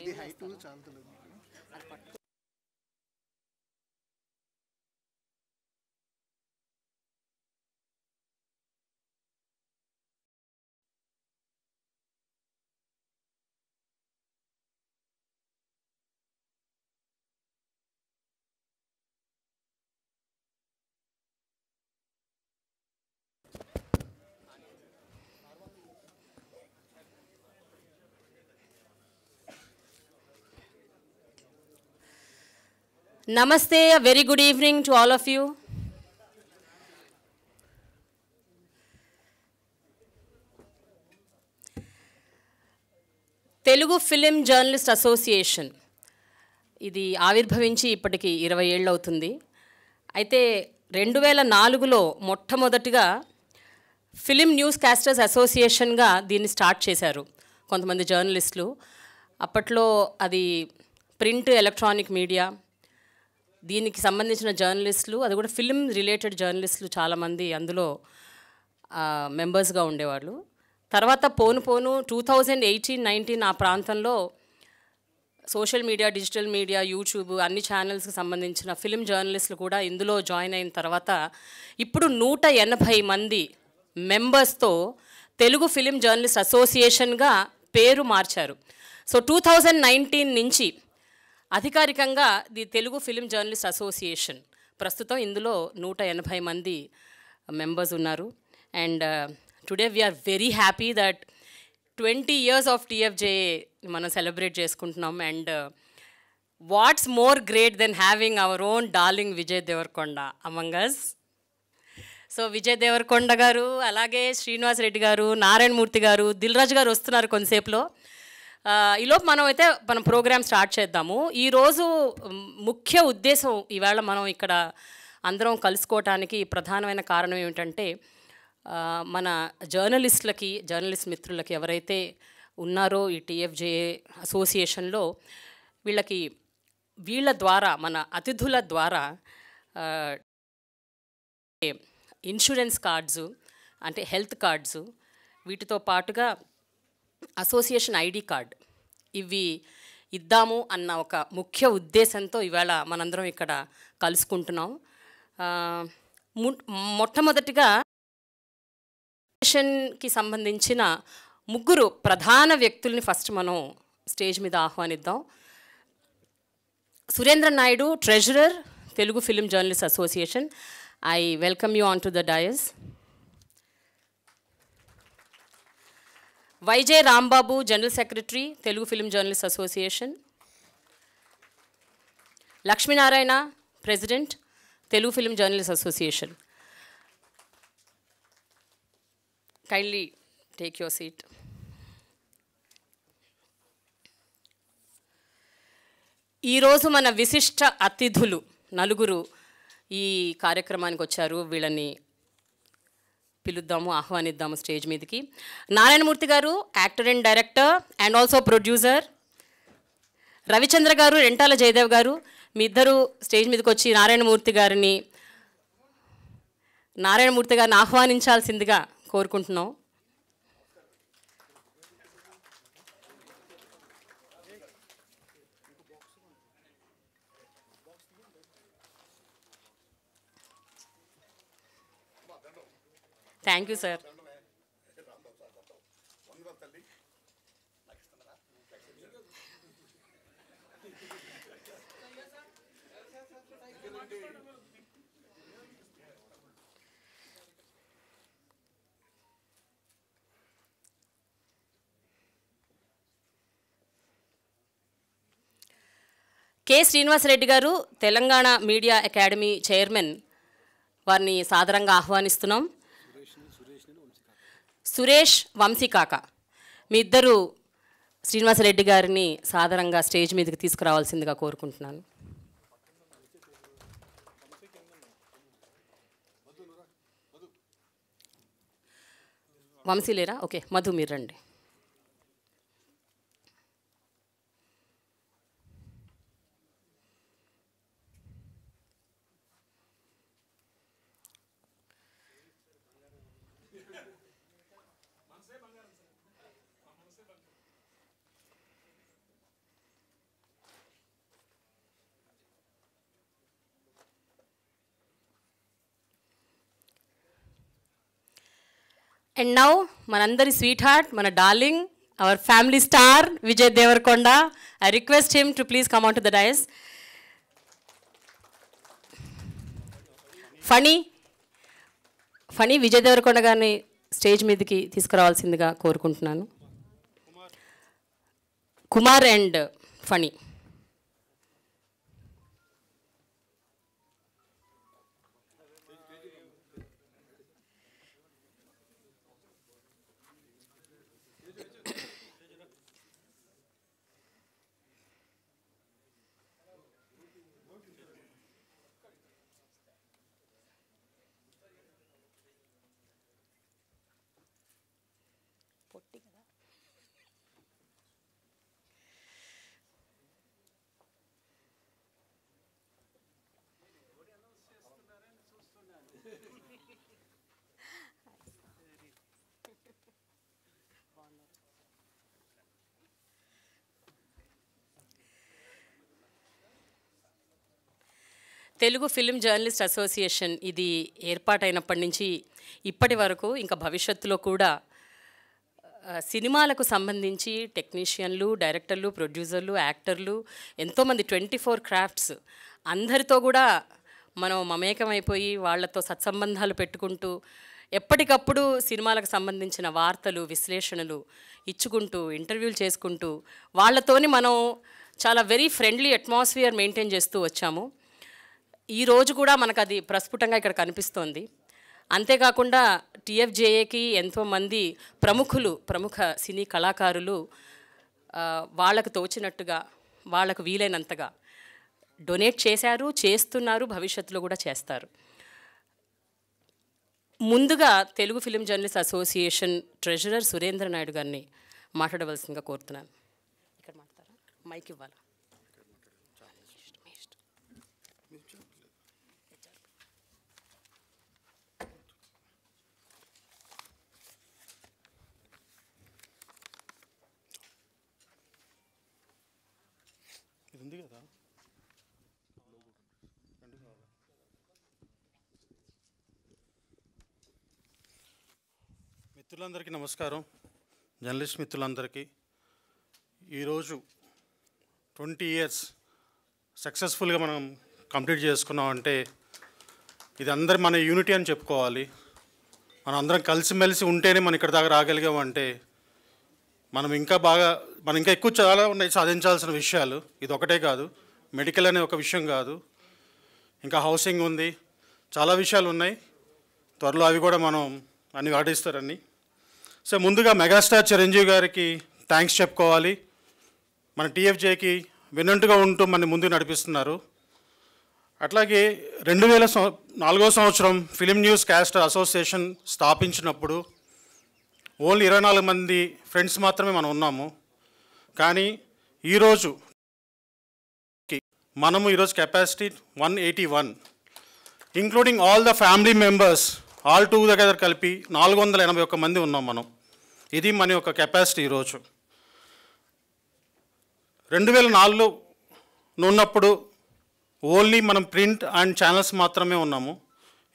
ఇది హైట్ చాలుతుంది. Namaste, a very good evening to all of you. Telugu film journalist association ఇది ఆవిర్భవించి ఇప్పటికి 20 ఏళ్ళు అవుతుంది. అయితే 2004లో మొట్టమొదటిగా ఫిలిం న్యూస్ కాస్టర్స్ అసోసియేషన్గా దీన్ని స్టార్ట్ చేశారు కొంతమంది జర్నలిస్టులు. అప్పట్లో అది ప్రింట్ ఎలక్ట్రానిక్ మీడియా, దీనికి సంబంధించిన జర్నలిస్టులు, అది కూడా ఫిలిం రిలేటెడ్ జర్నలిస్టులు చాలామంది అందులో మెంబర్స్గా ఉండేవాళ్ళు. తర్వాత పోను 2018-19 ఆ ప్రాంతంలో social media, digital media, YouTube అన్ని ఛానల్స్కి సంబంధించిన ఫిలిం జర్నలిస్టులు కూడా ఇందులో జాయిన్ అయిన తర్వాత ఇప్పుడు 180 మంది మెంబర్స్తో తెలుగు ఫిలిం జర్నలిస్ట్ అసోసియేషన్గా పేరు మార్చారు. సో 2019 నుంచి అధికారికంగా the Telugu film journalist association. ప్రస్తుతం ఇందులో 180 మంది మెంబర్స్ ఉన్నారు. And today we are very happy that 20 years of TFJA మనం సెలబ్రేట్ చేసుకుంటున్నాం. And what's more great than having our own darling Vijay Deverakonda among us. So Vijay Deverakonda గారు, అలాగే శ్రీనివాస్ రెడ్డి గారు, నారాయణమూర్తి గారు, దిల్ రాజు గారు వస్తున్నారు కొంతసేపులో. ఈలోపు మనం అయితే మనం ప్రోగ్రామ్ స్టార్ట్ చేద్దాము. ఈరోజు ముఖ్య ఉద్దేశం, ఈవేళ మనం ఇక్కడ అందరం కలుసుకోవటానికి ప్రధానమైన కారణం ఏమిటంటే, మన జర్నలిస్ట్ మిత్రులకి ఎవరైతే ఉన్నారో ఈ TFJA అసోసియేషన్లో, వీళ్ళ ద్వారా, మన అతిథుల ద్వారా ఇన్సూరెన్స్ కార్డ్స్, అంటే హెల్త్ కార్డ్స్, వీటితో పాటుగా అసోసియేషన్ ID కార్డ్, ఇవి ఇద్దాము అన్న ఒక ముఖ్య ఉద్దేశంతో ఇవాళ మనందరం ఇక్కడ కలుసుకుంటున్నాం. మొట్టమొదటిగా అసోసియేషన్కి సంబంధించిన 3 ప్రధాన వ్యక్తుల్ని ఫస్ట్ మనం స్టేజ్ మీద ఆహ్వానిద్దాం. Surendra Naidu, treasurer, Telugu film journalist association. I welcome you on to the dais. YJ Rambabu, general secretary, Telugu film journalist association. Lakshminarayana, president, Telugu film journalist association. Kindly take your seat. ఈరోజు మన విశిష్ట అతిథులు 4 ఈ కార్యక్రమానికి వచ్చారు. వీళ్ళని పిలుద్దాము, ఆహ్వానిద్దాము స్టేజ్ మీదకి. నారాయణమూర్తి గారు, actor and director and also producer. Ravichandra గారు, రెంటాల జయదేవ్ గారు, మీ ఇద్దరు స్టేజ్ మీదకి వచ్చి నారాయణమూర్తి గారిని ఆహ్వానించాల్సిందిగా కోరుకుంటున్నాం. Thank you sir. K Srinivasa Reddy గారు, తెలంగాణ మీడియా అకాడమీ చైర్మన్, వారిని సాదరంగా ఆహ్వానిస్తున్నాం. సురేష్, వంశీకాక, మీ ఇద్దరు శ్రీనివాసరెడ్డి గారిని సాదరంగా స్టేజ్ మీదకి తీసుకురావాల్సిందిగా కోరుకుంటున్నాను. వంశీ లేరా? ఓకే, మధు మీరు రండి. And now, manandari sweetheart, mana darling, our family star, Vijay Devarkonda. I request him to please come onto the dais. Phani Vijay Deverakonda గారిని స్టేజ్ మీదకి తీసుకురావాల్సిందిగా కోరుకుంటున్నాను. Kumar and Phani. Telugu film journalist association ఇది ఏర్పాటైనప్పటి నుంచి ఇప్పటి వరకు ఇంకా భవిష్యత్తులో కూడా సినిమాలకు సంబంధించి టెక్నీషియన్లు, డైరెక్టర్లు, ప్రొడ్యూసర్లు, యాక్టర్లు, ఎంతోమంది 24 క్రాఫ్ట్స్ అందరితో కూడా మనం మమేకమైపోయి వాళ్ళతో సత్సంబంధాలు పెట్టుకుంటూ ఎప్పటికప్పుడు సినిమాలకు సంబంధించిన వార్తలు, విశ్లేషణలు ఇచ్చుకుంటూ, ఇంటర్వ్యూలు చేసుకుంటూ వాళ్ళతోని మనం చాలా వెరీ ఫ్రెండ్లీ అట్మాస్ఫియర్ మెయింటైన్ చేస్తూ వచ్చాము. ఈరోజు కూడా మనకు అది ప్రస్ఫుటంగా ఇక్కడ కనిపిస్తోంది. అంతేకాకుండా టీఎఫ్జేఏకి ఎంతోమంది ప్రముఖ సినీ కళాకారులు వాళ్ళకు తోచినట్టుగా, వాళ్ళకు వీలైనంతగా డొనేట్ చేశారు, చేస్తున్నారు, భవిష్యత్తులో కూడా చేస్తారు. ముందుగా Telugu film journalist association treasurer Surendra Naidu గారిని మాట్లాడవలసిందిగా కోరుతున్నాను. ఇక్కడ మాట్లాడతారా? మైక్ ఇవ్వాలా? ఉంది కదా. మిత్రులందరికీ నమస్కారం. జర్నలిస్ట్ మిత్రులందరికీ ఈరోజు 20 years సక్సెస్ఫుల్గా మనం కంప్లీట్ చేసుకున్నాం అంటే ఇది అందరి మన యూనిటీ అని చెప్పుకోవాలి. మనం అందరం కలిసిమెలిసి ఉంటేనే మనం ఇక్కడ దాకా రాగలిగామంటే మనం ఇంకా ఎక్కువ చాలా ఉన్నాయి సాధించాల్సిన విషయాలు. ఇది ఒకటే కాదు, మెడికల్ అనే ఒక విషయం కాదు, ఇంకా హౌసింగ్ ఉంది, చాలా విషయాలు ఉన్నాయి. త్వరలో అవి కూడా మనం అన్ని వాటిస్తారని. సో ముందుగా మెగాస్టార్ చిరంజీవి గారికి థ్యాంక్స్ చెప్పుకోవాలి. మన టీఎఫ్జేకి వినంటుగా ఉంటూ మన ముందుకు నడిపిస్తున్నారు. అట్లాగే 2004 సంవత్సరం ఫిలిం న్యూస్ క్యాస్టర్ అసోసియేషన్ స్థాపించినప్పుడు ఓన్లీ 24 మంది ఫ్రెండ్స్ మాత్రమే మనం ఉన్నాము. కానీ మనము ఈరోజు capacity 181, including all the family members all together కలిపి 481 మంది ఉన్నాం మనం. ఇది మన యొక్క కెపాసిటీ ఈరోజు. 2004లో ఉన్నప్పుడు ఓన్లీ మనం ప్రింట్ అండ్ ఛానల్స్ మాత్రమే ఉన్నాము.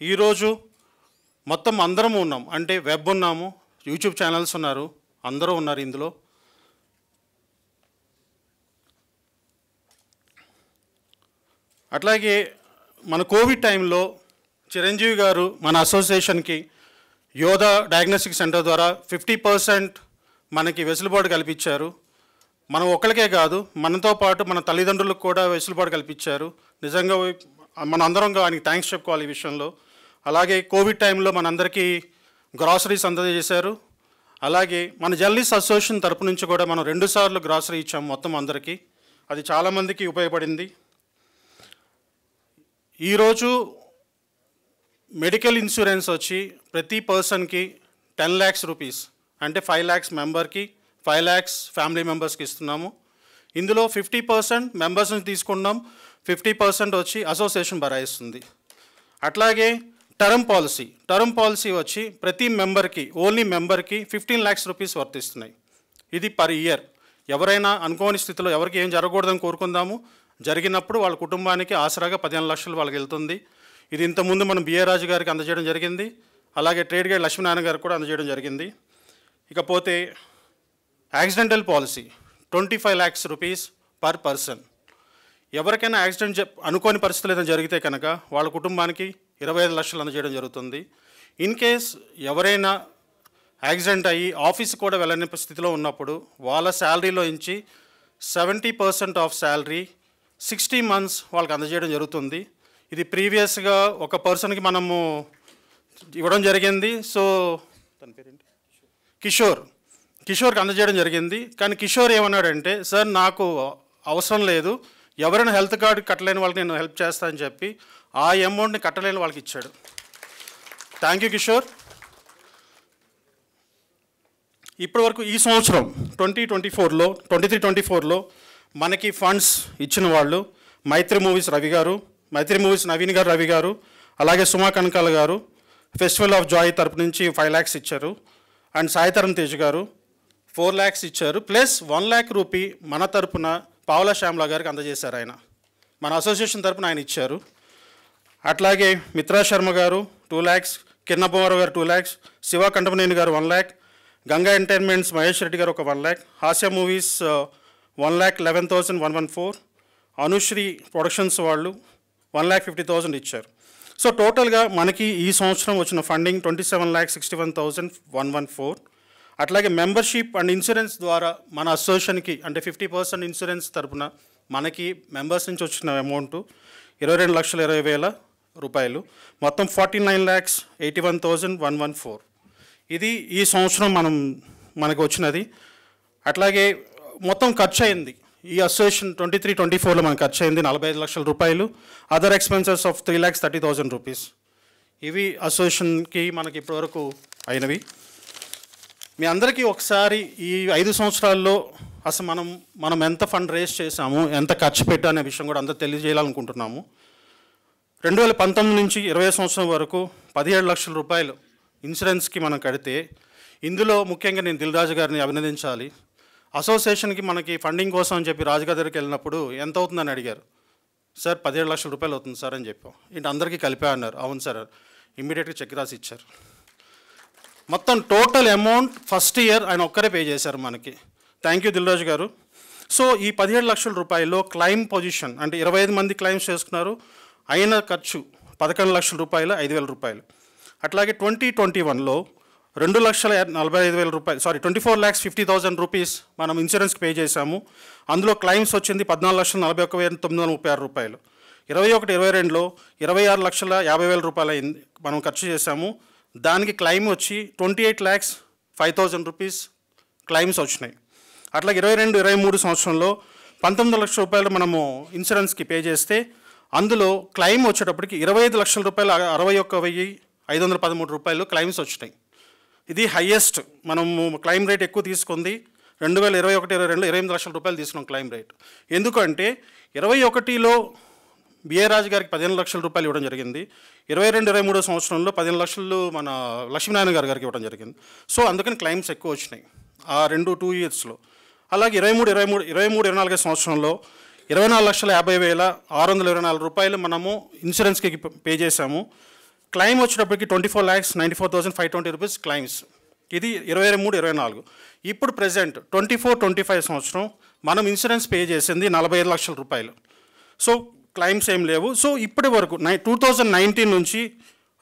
ఈరోజు మొత్తం అందరం ఉన్నాం. అంటే వెబ్ ఉన్నాము, యూట్యూబ్ ఛానల్స్ ఉన్నారు, అందరూ ఉన్నారు ఇందులో. అట్లాగే మన కోవిడ్ టైంలో చిరంజీవి గారు మన అసోసియేషన్కి యోధా డయాగ్నోస్టిక్ సెంటర్ ద్వారా 50% మనకి వెసులుబాటు కల్పించారు. మనం ఒక్కరికే కాదు, మనతో పాటు మన తల్లిదండ్రులకు కూడా వెసులుబాటు కల్పించారు. నిజంగా మన అందరం ఆయనకి థ్యాంక్స్ చెప్పుకోవాలి ఈ విషయంలో. అలాగే కోవిడ్ టైంలో మనందరికీ గ్రాసరీస్ అందజేశారు. అలాగే మన జర్నలిస్ట్ అసోసియేషన్ తరపు నుంచి కూడా మనం 2 సార్లు గ్రాసరీ ఇచ్చాము మొత్తం అందరికీ. అది చాలామందికి ఉపయోగపడింది. ఈరోజు మెడికల్ ఇన్సూరెన్స్ వచ్చి ప్రతి పర్సన్కి 10 lakhs రూపీస్, అంటే 5 lakhs మెంబర్కి, 5 lakhs ఫ్యామిలీ మెంబర్స్కి ఇస్తున్నాము. ఇందులో 50% మెంబర్స్ నుంచి తీసుకున్నాం, 50% వచ్చి అసోసియేషన్ భరాయిస్తుంది. అట్లాగే టర్మ్ పాలసీ వచ్చి ప్రతి మెంబర్కి, ఓన్లీ మెంబర్కి 15 lakhs రూపీస్ వర్తిస్తున్నాయి. ఇది పర్ ఇయర్. ఎవరైనా అనుకోని స్థితిలో ఎవరికి ఏం జరగకూడదని కోరుకుందాము, జరిగినప్పుడు వాళ్ళ కుటుంబానికి ఆసరాగా 15 లక్షలు వాళ్ళకి వెళ్తుంది. ఇది ఇంతకుముందు మనం బిఏ రాజు గారికి అందజేయడం జరిగింది. అలాగే ట్రేడ్ గైడ్ లక్ష్మీనారాయణ గారు కూడా అందజేయడం జరిగింది. ఇకపోతే accidental policy 25 lakhs rupees per person. ఎవరికైనా యాక్సిడెంట్ అనుకోని పరిస్థితులు ఏదైనా జరిగితే కనుక వాళ్ళ కుటుంబానికి 25 లక్షలు అందజేయడం జరుగుతుంది. ఇన్ కేస్ ఎవరైనా యాక్సిడెంట్ అయ్యి ఆఫీస్ కూడా వెళ్ళని స్థితిలో ఉన్నప్పుడు వాళ్ళ శాలరీలో నుంచి 70% ఆఫ్ శాలరీ 60 months వాళ్ళకి అందజేయడం జరుగుతుంది. ఇది ప్రీవియస్గా ఒక పర్సన్కి మనము ఇవ్వడం జరిగింది. సో తన పేరేంటి, కిషోర్కి అందజేయడం జరిగింది. కానీ కిషోర్ ఏమన్నాడంటే, సార్ నాకు అవసరం లేదు, ఎవరైనా హెల్త్ కార్డు కట్టలేని వాళ్ళకి నేను హెల్ప్ చేస్తానని చెప్పి ఆ అమౌంట్ని కట్టలేని వాళ్ళకి ఇచ్చాడు. Thank you Kishore. ఇప్పటి వరకు ఈ సంవత్సరం 23-24లో మనకి ఫండ్స్ ఇచ్చిన వాళ్ళు మైత్రి మూవీస్ నవీన్ గారు రవి గారు, అలాగే సుమా కనకాల గారు ఫెస్టివల్ ఆఫ్ జాయ్ తరపు నుంచి 5 lakhs ఇచ్చారు. అండ్ సాయితరం తేజ్ గారు 4 lakhs ఇచ్చారు. ప్లస్ 1 lakh రూపీ మన తరపున పావులా శ్యామ్లా గారికి అందజేశారు. ఆయన మన అసోసియేషన్ తరపున ఆయన ఇచ్చారు. అట్లాగే మిత్రా శర్మ గారు 2 lakhs, కిరణబోమరావు గారు 2 lakhs, శివ కంటమనేని గారు 1 lakh, గంగా ఎంటర్టైన్మెంట్స్ మహేష్ రెడ్డి గారు ఒక 1 lakh, హాస్య మూవీస్ 1,11,114, అనుశ్రీ ప్రొడక్షన్స్ వాళ్ళు 1,50,000 ఇచ్చారు. సో టోటల్గా మనకి ఈ సంవత్సరం వచ్చిన ఫండింగ్ 27,61,114. అట్లాగే మెంబర్షిప్ అండ్ ఇన్సూరెన్స్ ద్వారా మన అసోసియేషన్కి అంటే 50% ఇన్సూరెన్స్ తరపున మనకి మెంబర్స్ నుంచి వచ్చిన అమౌంట్ 22,20,000 రూపాయలు. మొత్తం 49,81,114. ఇది ఈ సంవత్సరం మనకు వచ్చినది. అట్లాగే మొత్తం ఖర్చు అయింది ఈ అసోసియేషన్ 23-24లో మనకు ఖర్చు అయింది 45 లక్షల రూపాయలు. Other expenses of 3,30,000 rupees. ఇవి అసోసియేషన్కి మనకి ఇప్పటివరకు అయినవి. మీ అందరికీ ఒకసారి ఈ 5 సంవత్సరాల్లో అసలు మనం ఎంత ఫండ్ రేస్ చేశాము, ఎంత ఖర్చు పెట్టా అనే విషయం కూడా అందరూ తెలియజేయాలనుకుంటున్నాము. 2019 నుంచి 20 సంవత్సరం వరకు 17 లక్షల రూపాయలు ఇన్సూరెన్స్కి మనం కడితే, ఇందులో ముఖ్యంగా నేను దిల్ రాజు గారిని అభినందించాలి. అసోసియేషన్కి మనకి ఫండింగ్ కోసం అని చెప్పి రాజుగారి దగ్గరికి వెళ్ళినప్పుడు ఎంత అవుతుందని అడిగారు. సార్ 17 లక్షల రూపాయలు అవుతుంది సార్ అని చెప్పాం. ఇంటి అందరికీ కలిపా అన్నారు. అవును సార్, ఇమ్మీడియట్గా చెక్ రాసి ఇచ్చారు. మొత్తం టోటల్ అమౌంట్ ఫస్ట్ ఇయర్ ఆయన ఒక్కరే పే చేశారు మనకి. థ్యాంక్ యూ దిల్ రాజు గారు. సో ఈ 17 లక్షల రూపాయల్లో క్లైమ్ పొజిషన్ అంటే 25 మంది క్లైమ్స్ చేసుకున్నారు. అయిన ఖర్చు 11 లక్షల రూపాయలు 5,000 రూపాయలు. అట్లాగే 2021లో 2,45,000 రూపాయలు 24,50,000 రూపీస్ మనం ఇన్సూరెన్స్కి పే చేశాము. అందులో క్లైమ్స్ వచ్చింది 14,41,936 రూపాయలు. 21-22లో 26,50,000 రూపాయలు అయింది మనం ఖర్చు చేశాము. దానికి క్లైమ్ వచ్చి 28,05,000 రూపీస్ క్లైమ్స్ వచ్చినాయి. అట్లాగే 22-23 సంవత్సరంలో 19 లక్షల రూపాయలు మనము ఇన్సూరెన్స్కి పే చేస్తే అందులో క్లైమ్ వచ్చేటప్పటికి 25 లక్షల రూపాయలు 61,513 రూపాయలు క్లైమ్స్ వచ్చినాయి. ఇది హయ్యెస్ట్. మనము క్లైమ్ రేట్ ఎక్కువ తీసుకుంది 2021-22లో 28 లక్షల రూపాయలు తీసుకున్నాం క్లైమ్ రేట్. ఎందుకంటే 21లో బిఏ రాజు గారికి 15 లక్షల రూపాయలు ఇవ్వడం జరిగింది. 22-23 సంవత్సరంలో 15 లక్షలు మన లక్ష్మీనారాయణ గారికి ఇవ్వడం జరిగింది. సో అందుకని క్లైమ్స్ ఎక్కువ వచ్చినాయి ఆ 2 ఇయర్స్లో. అలాగే 23-24 సంవత్సరంలో 24,50,624 రూపాయలు మనము ఇన్సూరెన్స్కి పే చేశాము. క్లైమ్ వచ్చేటప్పటికి 24,94,520 రూపీస్ క్లైమ్స్. ఇది 23-24. ఇప్పుడు ప్రెజెంట్ 24-25 సంవత్సరం మనం ఇన్సూరెన్స్ పే చేసింది 45 లక్షల రూపాయలు. సో క్లైమ్స్ ఏం లేవు. సో ఇప్పటి వరకు 2019 నుంచి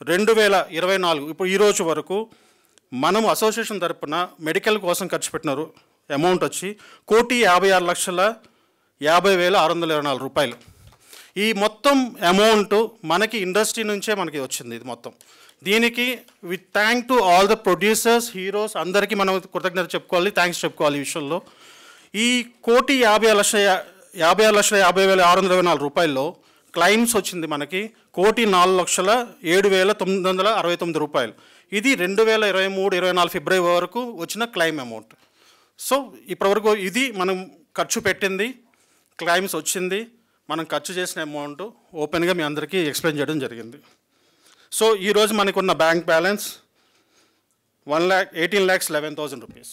2024 ఇప్పుడు ఈ రోజు వరకు మనం అసోసియేషన్ తరపున మెడికల్ కోసం ఖర్చు పెట్టినారు అమౌంట్ వచ్చి 1,56,50,624 రూపాయలు. ఈ మొత్తం అమౌంట్ మనకి ఇండస్ట్రీ నుంచే మనకి వచ్చింది. ఇది మొత్తం దీనికి with thank to all the producers, heroes అందరికీ మనం కృతజ్ఞత చెప్పుకోవాలి, థ్యాంక్స్ చెప్పుకోవాలి ఈ విషయంలో. ఈ 1,56,50,624 రూపాయల్లో క్లైమ్స్ వచ్చింది మనకి 1,04,07,969 రూపాయలు. ఇది 2023-24 ఫిబ్రవరి వరకు వచ్చిన క్లైమ్ అమౌంట్. సో ఇప్పటివరకు ఇది మనం ఖర్చు పెట్టింది, క్లైమ్స్ వచ్చింది, మనం ఖర్చు చేసిన అమౌంట్ ఓపెన్గా మీ అందరికీ ఎక్స్ప్లెయిన్ చేయడం జరిగింది. సో ఈరోజు మనకున్న బ్యాంక్ బ్యాలెన్స్ 18,11,000 రూపీస్.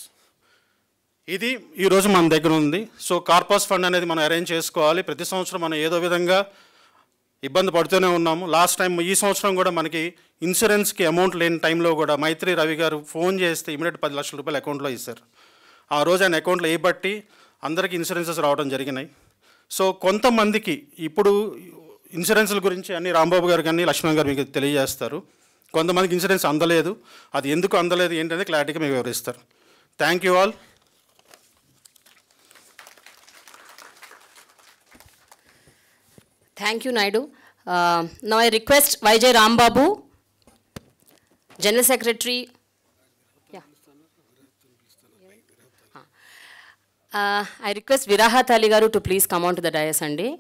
ఇది ఈరోజు మన దగ్గర ఉంది. సో కార్పస్ ఫండ్ అనేది మనం అరేంజ్ చేసుకోవాలి. ప్రతి సంవత్సరం మనం ఏదో విధంగా ఇబ్బంది పడుతూనే ఉన్నాము. లాస్ట్ టైం ఈ సంవత్సరం కూడా మనకి ఇన్సూరెన్స్కి అమౌంట్ లేని టైంలో కూడా మైత్రి రవి గారు ఫోన్ చేస్తే ఇమీడియట్ 10 లక్షల రూపాయలు అకౌంట్లో ఇస్తారు. ఆ రోజు ఆయన అకౌంట్లో వేయబట్టి అందరికీ ఇన్సూరెన్సెస్ రావడం జరిగినాయి. సో కొంతమందికి ఇప్పుడు ఇన్సూరెన్స్ల గురించి అన్ని రాంబాబు గారు కానీ లక్ష్మణ్ గారు మీకు తెలియజేస్తారు. కొంతమందికి ఇన్సూరెన్స్ అందలేదు, అది ఎందుకు అందలేదు ఏంటనేది క్లారిటీగా మీకు వివరిస్తారు. Thank you all. Thank you, Naidu. Now I request YJ Rambabu, General Secretary. Yeah. I request Virahat Ali Garu to please come on to the dais Sunday.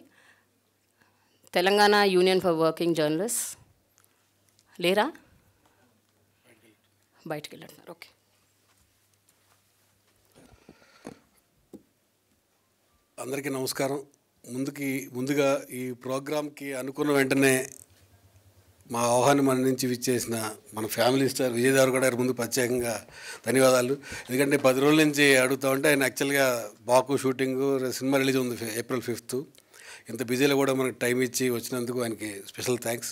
Telangana Union for Working Journalists. Lera? Bite killer. Okay. అందరికీ నమస్కారం. ముందుగా ఈ ప్రోగ్రామ్కి అనుకున్న వెంటనే మా ఆహ్వానం నుంచి విచ్చేసిన మన ఫ్యామిలీ స్టార్ విజయ్ దేవరకొండ గారి ముందు ప్రత్యేకంగా ధన్యవాదాలు. ఎందుకంటే 10 రోజుల నుంచి అడుగుతూ ఉంటే ఆయన యాక్చువల్గా బాకు షూటింగు సినిమా రిలీజ్ ఉంది April 5th. ఇంత బిజీలో కూడా మనకు టైం ఇచ్చి వచ్చినందుకు ఆయనకి స్పెషల్ థ్యాంక్స్.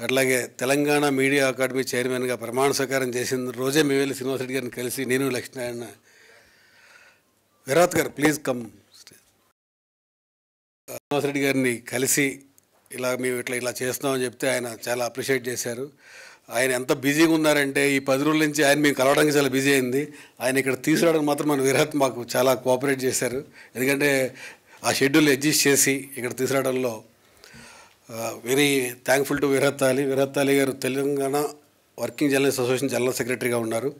అట్లాగే తెలంగాణ మీడియా అకాడమీ చైర్మన్గా ప్రమాణ స్వీకారం చేసిన రోజే మేము వెళ్ళి శ్రీనివాస్ రెడ్డి గారిని కలిసి నేను లక్ష్మీనారాయణ విరాత్ గారు ప్లీజ్ కమ్ శ్రీనివాస్ రెడ్డి గారిని కలిసి మేము ఇలా చేస్తున్నామని చెప్తే ఆయన చాలా అప్రిషియేట్ చేశారు. ఆయన ఎంత బిజీగా ఉన్నారంటే ఈ 10 రోజుల నుంచి ఆయన మేము కలవడానికి చాలా బిజీ అయింది. ఆయన ఇక్కడ తీసుకురావడానికి మాత్రం మన విరాట్ మాకు చాలా కోఆపరేట్ చేశారు. ఎందుకంటే ఆ షెడ్యూల్ అడ్జస్ట్ చేసి ఇక్కడ తీసుకురావడంలో very thankful to Virat Ali గారు Telangana working journalist association general సెక్రటరీగా ఉన్నారు.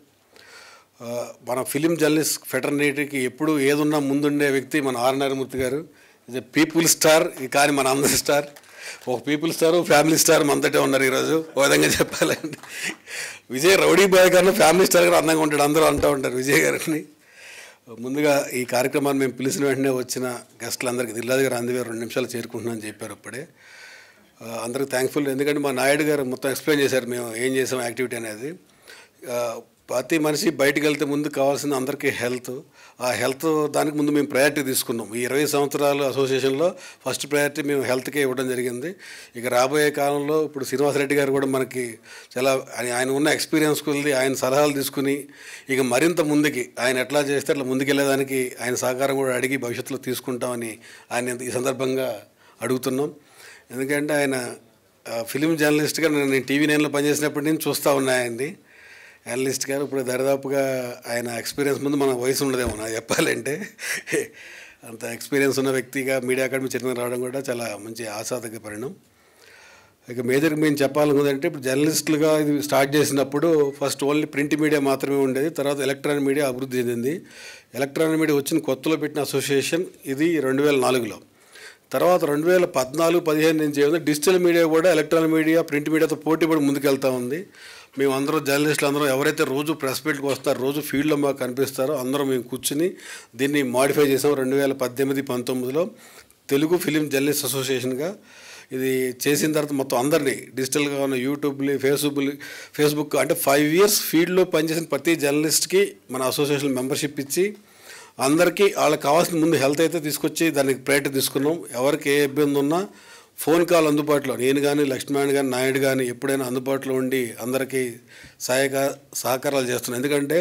మన ఫిలిం జర్నలిస్ట్ ఫెటర్నిటీకి ఎప్పుడు ఏదున్నా ముందుండే వ్యక్తి మన ఆర్ నారాయణమూర్తి గారు. ఇది పీపుల్ స్టార్, కానీ మన అందరి స్టార్. ఒక పీపుల్ స్టార్, ఫ్యామిలీ స్టార్ మనతోటే ఉన్నారు ఈరోజు. ఓ విధంగా చెప్పాలండి, విజయ్ రౌడీ బాయ్ గారిని ఫ్యామిలీ స్టార్ గారు అందంగా ఉంటాడు, అందరూ అంటూ ఉంటారు విజయ్ గారిని. ముందుగా ఈ కార్యక్రమాన్ని మేము పిలిచిన వెంటనే వచ్చిన గెస్టులందరికీ దిల్రాజు గారు అందుకే 2 నిమిషాలు చేరుకుంటున్నామని చెప్పారు అప్పుడే. అందరికీ థ్యాంక్ఫుల్. ఎందుకంటే మా నాయుడు గారు మొత్తం ఎక్స్ప్లెయిన్ చేశారు మేము ఏం చేసాం యాక్టివిటీ అనేది. ప్రతి మనిషి బయటికి వెళ్తే ముందు కావాల్సింది అందరికీ హెల్త్. ఆ హెల్త్ దానికి ముందు మేము ప్రయారిటీ తీసుకున్నాం. ఈ 20 సంవత్సరాలు అసోసియేషన్లో ఫస్ట్ ప్రయారిటీ మేము హెల్త్కే ఇవ్వడం జరిగింది. ఇక రాబోయే కాలంలో ఇప్పుడు శ్రీనివాస్ రెడ్డి గారు కూడా మనకి చాలా ఆయన ఉన్న ఎక్స్పీరియన్స్ కొద్ది ఆయన సలహాలు తీసుకుని ఇక మరింత ముందుకి ఆయన ఎట్లా చేస్తే అట్లా ముందుకెళ్ళేదానికి ఆయన సహకారం కూడా అడిగి భవిష్యత్తులో తీసుకుంటామని ఆయన ఈ సందర్భంగా అడుగుతున్నాం. ఎందుకంటే ఆయన ఫిలిం జర్నలిస్ట్గా నేను TV9లో పనిచేసినప్పటి నుంచి చూస్తూ ఉన్నాయండి అనలిస్ట్ గారు. ఇప్పుడు దరిదాపుగా ఆయన ఎక్స్పీరియన్స్ ముందు మన వయసు ఉండదేమో నాకు చెప్పాలంటే. అంత ఎక్స్పీరియన్స్ ఉన్న వ్యక్తిగా మీడియా అకాడమీ చైర్మన్ రావడం కూడా చాలా మంచి ఆశాదగ్గ పరిణామం. ఇక మేజర్గా మేము చెప్పాలనుకుందంటే ఇప్పుడు జర్నలిస్టులుగా ఇది స్టార్ట్ చేసినప్పుడు ఫస్ట్ ఓన్లీ ప్రింట్ మీడియా మాత్రమే ఉండేది. తర్వాత ఎలక్ట్రానిక్ మీడియా అభివృద్ధి చెందింది. ఎలక్ట్రానిక్ మీడియా వచ్చిన కొత్తలో పెట్టిన అసోసియేషన్ ఇది 2004లో. తర్వాత 2014-15 నుంచి ఏముంది డిజిటల్ మీడియా కూడా ఎలక్ట్రానిక్ మీడియా ప్రింట్ మీడియాతో పోటీ పడి ముందుకెళ్తూ ఉంది. మేము అందరూ జర్నలిస్టులు అందరం ఎవరైతే రోజు ప్రెస్ మీట్కి వస్తారో రోజు ఫీల్డ్లో మాకు కనిపిస్తారో అందరం మేము కూర్చుని దీన్ని మాడిఫై చేసాం. 2018-19లో తెలుగు ఫిలిం జర్నలిస్ట్ అసోసియేషన్గా ఇది చేసిన తర్వాత మొత్తం అందరినీ డిజిటల్గా ఉన్న యూట్యూబ్లు ఫేస్బుక్ అంటే 5 years ఫీల్డ్లో పనిచేసిన ప్రతి జర్నలిస్ట్కి మన అసోసియేషన్ మెంబర్షిప్ ఇచ్చి అందరికీ వాళ్ళకి కావాల్సిన ముందు హెల్త్ అయితే తీసుకొచ్చి దానికి ప్రయారిటీ తీసుకున్నాం. ఎవరికి ఏ ఇబ్బంది ఉన్నా ఫోన్ కాల్ అందుబాటులో నేను కానీ లక్ష్మణ్ కానీ నాయుడు కానీ ఎప్పుడైనా అందుబాటులో ఉండి అందరికీ సహకారాలు చేస్తున్నాం. ఎందుకంటే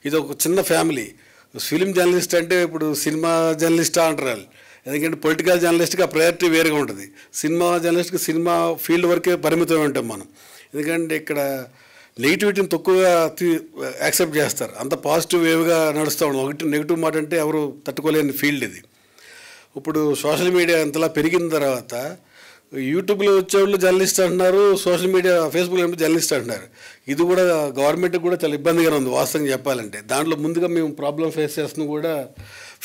ఇది ఒక చిన్న ఫ్యామిలీ. ఫిలిం జర్నలిస్ట్ అంటే ఇప్పుడు సినిమా జర్నలిస్టా అంటారు వాళ్ళు. ఎందుకంటే పొలిటికల్ జర్నలిస్ట్కి ఆ ప్రయారిటీ వేరుగా ఉంటుంది. సినిమా జర్నలిస్ట్కి సినిమా ఫీల్డ్ వరకే పరిమితం ఉంటాం మనం. ఎందుకంటే ఇక్కడ నెగిటివిటీని తక్కువగా యాక్సెప్ట్ చేస్తారు. అంత పాజిటివ్ వేవ్గా నడుస్తూ ఉండదు. ఒకటి నెగిటివ్ మాట అంటే ఎవరు తట్టుకోలేని ఫీల్డ్ ఇది. ఇప్పుడు సోషల్ మీడియా ఇంతలా పెరిగిన తర్వాత యూట్యూబ్లో వచ్చేవాళ్ళు జర్నలిస్ట్ అంటున్నారు, సోషల్ మీడియా ఫేస్బుక్లో జర్నలిస్ట్ అంటున్నారు. ఇది కూడా గవర్నమెంట్కి కూడా చాలా ఇబ్బందిగానే ఉంది వాస్తవంగా చెప్పాలంటే. దాంట్లో ముందుగా మేము ప్రాబ్లం ఫేస్ చేస్తున్నాం కూడా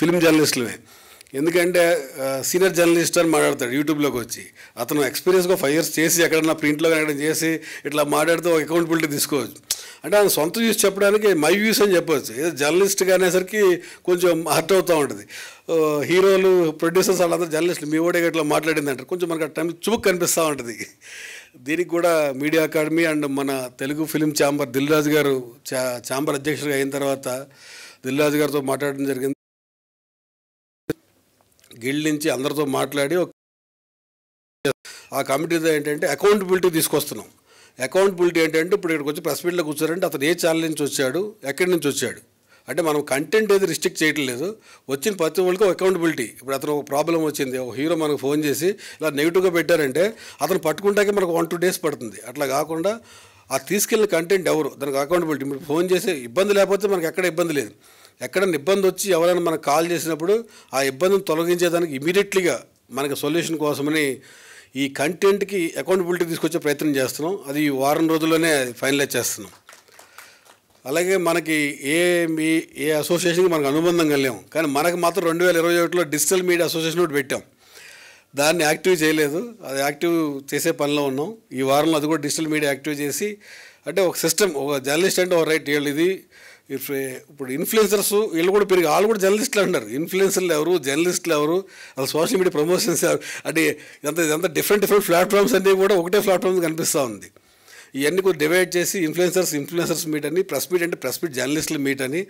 ఫిలిం జర్నలిస్టులమే. ఎందుకంటే సీనియర్ జర్నలిస్ట్ అని మాట్లాడతాడు యూట్యూబ్లోకి వచ్చి. అతను ఎక్స్పీరియన్స్గా 5 years చేసి ఎక్కడన్నా ప్రింట్లో ఎక్కడ చేసి ఇట్లా మాట్లాడితే ఒక అకౌంటబిలిటీ తీసుకోవచ్చు. అంటే ఆయన సొంత వ్యూస్ చెప్పడానికి మై వ్యూస్ అని చెప్పవచ్చు. ఏదో జర్నలిస్ట్గా అనేసరికి కొంచెం హర్ట్ అవుతూ ఉంటుంది. హీరోలు ప్రొడ్యూసర్స్ వాళ్ళందరూ జర్నలిస్టులు మీ ఓడే ఇట్లా మాట్లాడింది అంటారు. కొంచెం మనకు ఆ టైం చుబుక్ కనిపిస్తూ ఉంటుంది. దీనికి కూడా మీడియా అకాడమీ అండ్ మన తెలుగు ఫిలిం ఛాంబర్ దిల్రాజు గారు ఛాంబర్ అధ్యక్షుడిగా అయిన తర్వాత దిల్రాజు గారితో మాట్లాడడం జరిగింది. గిల్డ్ నుంచి అందరితో మాట్లాడి ఆ కమిటీతో ఏంటంటే అకౌంటబిలిటీ తీసుకొస్తున్నాం. అకౌంటబిలిటీ ఏంటంటే ఇప్పుడు ఇక్కడికి వచ్చి ప్రెస్ మీట్లో కూర్చోరంటే అతను ఏ ఛానల్ నుంచి వచ్చాడు, ఎక్కడి నుంచి వచ్చాడు, అంటే మనం కంటెంట్ ఏది రిస్ట్రిక్ట్ చేయటం లేదు. వచ్చిన ప్రతి ఒక్కరికి అకౌంటబిలిటీ. ఇప్పుడు అతను ఒక ప్రాబ్లం వచ్చింది, ఒక హీరో మనకు ఫోన్ చేసి ఇలా నెగిటివ్గా పెట్టారంటే అతను పట్టుకుంటాకే మనకు 1-2 days పడుతుంది. అట్లా కాకుండా ఆ తీసుకెళ్ళిన కంటెంట్ ఎవరు, దానికి అకౌంటబిలిటీ. ఇప్పుడు ఫోన్ చేసి ఇబ్బంది లేకపోతే మనకి ఎక్కడ ఇబ్బంది లేదు. ఎక్కడైనా ఇబ్బంది వచ్చి ఎవరైనా మనకు కాల్ చేసినప్పుడు ఆ ఇబ్బందిని తొలగించేదానికి ఇమీడియట్లీగా మనకి సొల్యూషన్ కోసమని ఈ కంటెంట్కి అకౌంటబిలిటీ తీసుకొచ్చే ప్రయత్నం చేస్తున్నాం. అది ఈ వారం రోజుల్లోనే ఫైనలైజ్ చేస్తున్నాం. అలాగే మనకి ఏ అసోసియేషన్కి మనకు అనుబంధం కలిగాం, కానీ మనకు మాత్రం 2021లో డిజిటల్ మీడియా అసోసియేషన్ ఒకటి పెట్టాం. దాన్ని యాక్టివ్ చేయలేదు, అది యాక్టివ్ చేసే పనిలో ఉన్నాం. ఈ వారంలో అది కూడా డిజిటల్ మీడియా యాక్టివ్ చేసి, అంటే ఒక సిస్టమ్, ఒక జర్నలిస్ట్ అంటే ఒక రైట్ వీళ్ళు ఇది. ఇప్పుడు ఇన్ఫ్లుయెన్సర్స్ వీళ్ళు కూడా పెరిగి వాళ్ళు కూడా జర్నలిస్టులు అంటారు. ఇన్ఫ్లుయెన్సర్లు ఎవరు, జర్నలిస్టులు ఎవరు, అసలు సోషల్ మీడియా ప్రమోషన్స్ ఎవరు, అంటే ఇదంతా డిఫరెంట్ ప్లాట్ఫామ్స్ అన్నీ కూడా ఒకటే ప్లాట్ఫామ్ కనిపిస్తూ ఉంది. ఇవన్నీ కొద్దిగా డివైడ్ చేసి ఇన్ఫ్లుయెన్సర్స్ మీట్ అని, ప్రెస్ మీట్ అంటే ప్రెస్ మీట్ జర్నలిస్టుల మీట్ అని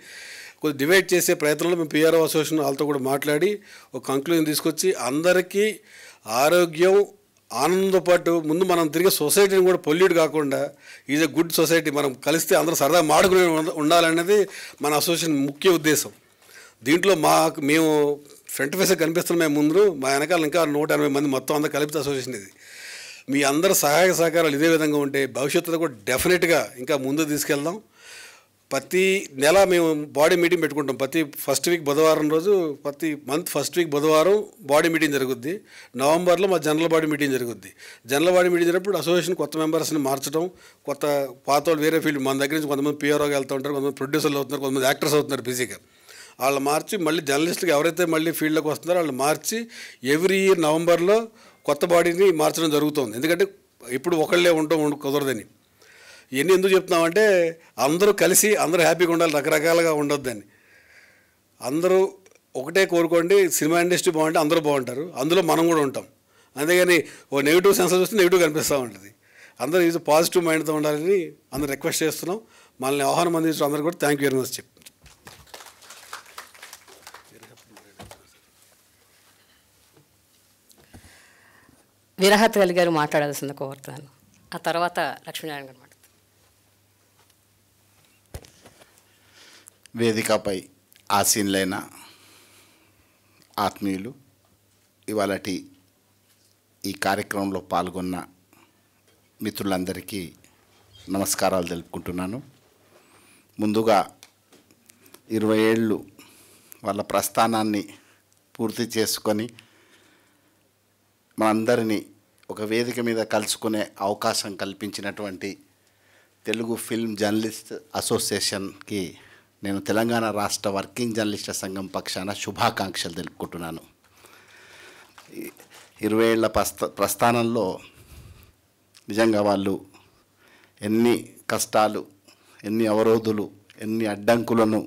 కొద్దిగా డివైడ్ చేసే ప్రయత్నంలో మేము పిఆర్ఓ అసోసియేషన్ వాళ్ళతో కూడా మాట్లాడి ఒక కంక్లూజన్ తీసుకొచ్చి అందరికీ ఆరోగ్యం ఆనందంతో పాటు ముందు మనం తిరిగే సొసైటీని కూడా పొల్యూట్ కాకుండా ఈజ్ ఎ గుడ్ సొసైటీ, మనం కలిస్తే అందరూ సరదా మాడుకునే ఉండాలనేది మన అసోసియేషన్ ముఖ్య ఉద్దేశం. దీంట్లో మేము ఫ్రంట్ ఫేస్ కనిపిస్తున్నాం. మేము ముందు మా వెనకాల ఇంకా 180 మంది మొత్తం అందరూ కలిపితే అసోసియేషన్ ఇది. మీ అందరూ సహాయ సహకారాలు ఇదే విధంగా ఉంటే భవిష్యత్తులో కూడా డెఫినెట్గా ఇంకా ముందు తీసుకెళ్దాం. ప్రతి నెల మేము బాడీ మీటింగ్ పెట్టుకుంటాం. ప్రతి ఫస్ట్ వీక్ బుధవారం రోజు, ప్రతి మంత్ ఫస్ట్ వీక్ బుధవారం బాడీ మీటింగ్ జరుగుద్ది. నవంబర్లో మా జనరల్ బాడీ మీటింగ్ జరుగుద్ది. జనరల్ బాడీ మీటింగ్ జరిగినప్పుడు అసోసియేషన్ కొత్త మెంబర్స్ని మార్చడం, పాత వాళ్ళు వేరే ఫీల్డ్, మన దగ్గర నుంచి కొంతమంది పిఆర్ఓగా వెళ్తూ ఉంటారు, కొంతమంది ప్రొడ్యూసర్లు అవుతున్నారు, కొంతమంది యాక్టర్స్ అవుతున్నారు బిజీగా. వాళ్ళు మార్చి మళ్ళీ జర్నలిస్టులు ఎవరైతే మళ్ళీ ఫీల్డ్లోకి వస్తున్నారో వాళ్ళు మార్చి ఎవ్రీ ఇయర్ నవంబర్లో కొత్త బాడీని మార్చడం జరుగుతుంది. ఎందుకంటే ఇప్పుడు ఒకళ్ళే ఉండటం కుదరదని. ఇవన్నీ ఎందుకు చెప్తున్నామంటే అందరూ కలిసి అందరూ హ్యాపీగా ఉండాలి, రకరకాలుగా ఉండొద్దని. అందరూ ఒకటే కోరుకోండి, సినిమా ఇండస్ట్రీ బాగుంటే అందరూ బాగుంటారు, అందులో మనం కూడా ఉంటాం. అంతేగాని ఓ నెగిటివ్ సెన్స్ వస్తే నెగిటివ్ కనిపిస్తూ ఉంటుంది. అందరూ ఇది పాజిటివ్ మైండ్తో ఉండాలని అందరూ రిక్వెస్ట్ చేస్తున్నాం. మనల్ని ఆహ్వానం అందించిన అందరూ కూడా థ్యాంక్ యూ వెరీ మచ్ చెప్పి విరహత్ అలీ గారు మాట్లాడాల్సింది కోరుతాను. ఆ తర్వాత లక్ష్మీనారాయణ గారు మాట్లాడతారు. వేదికపై ఆసీనులైన ఆత్మీయులు, ఇవాళటి ఈ కార్యక్రమంలో పాల్గొన్న మిత్రులందరికీ నమస్కారాలు తెలుపుకుంటున్నాను. ముందుగా 20 ఏళ్ళు వాళ్ళ ప్రస్థానాన్ని పూర్తి చేసుకొని మనందరినీ ఒక వేదిక మీద కలుసుకునే అవకాశం కల్పించినటువంటి తెలుగు ఫిల్మ్ జర్నలిస్ట్ అసోసియేషన్కి నేను తెలంగాణ రాష్ట్ర వర్కింగ్ జర్నలిస్టుల సంఘం పక్షాన శుభాకాంక్షలు తెలుపుకుంటున్నాను. 20 ఏళ్ల ప్రస్థానంలో నిజంగా వాళ్ళు ఎన్ని కష్టాలు, ఎన్ని అవరోధులు, ఎన్ని అడ్డంకులను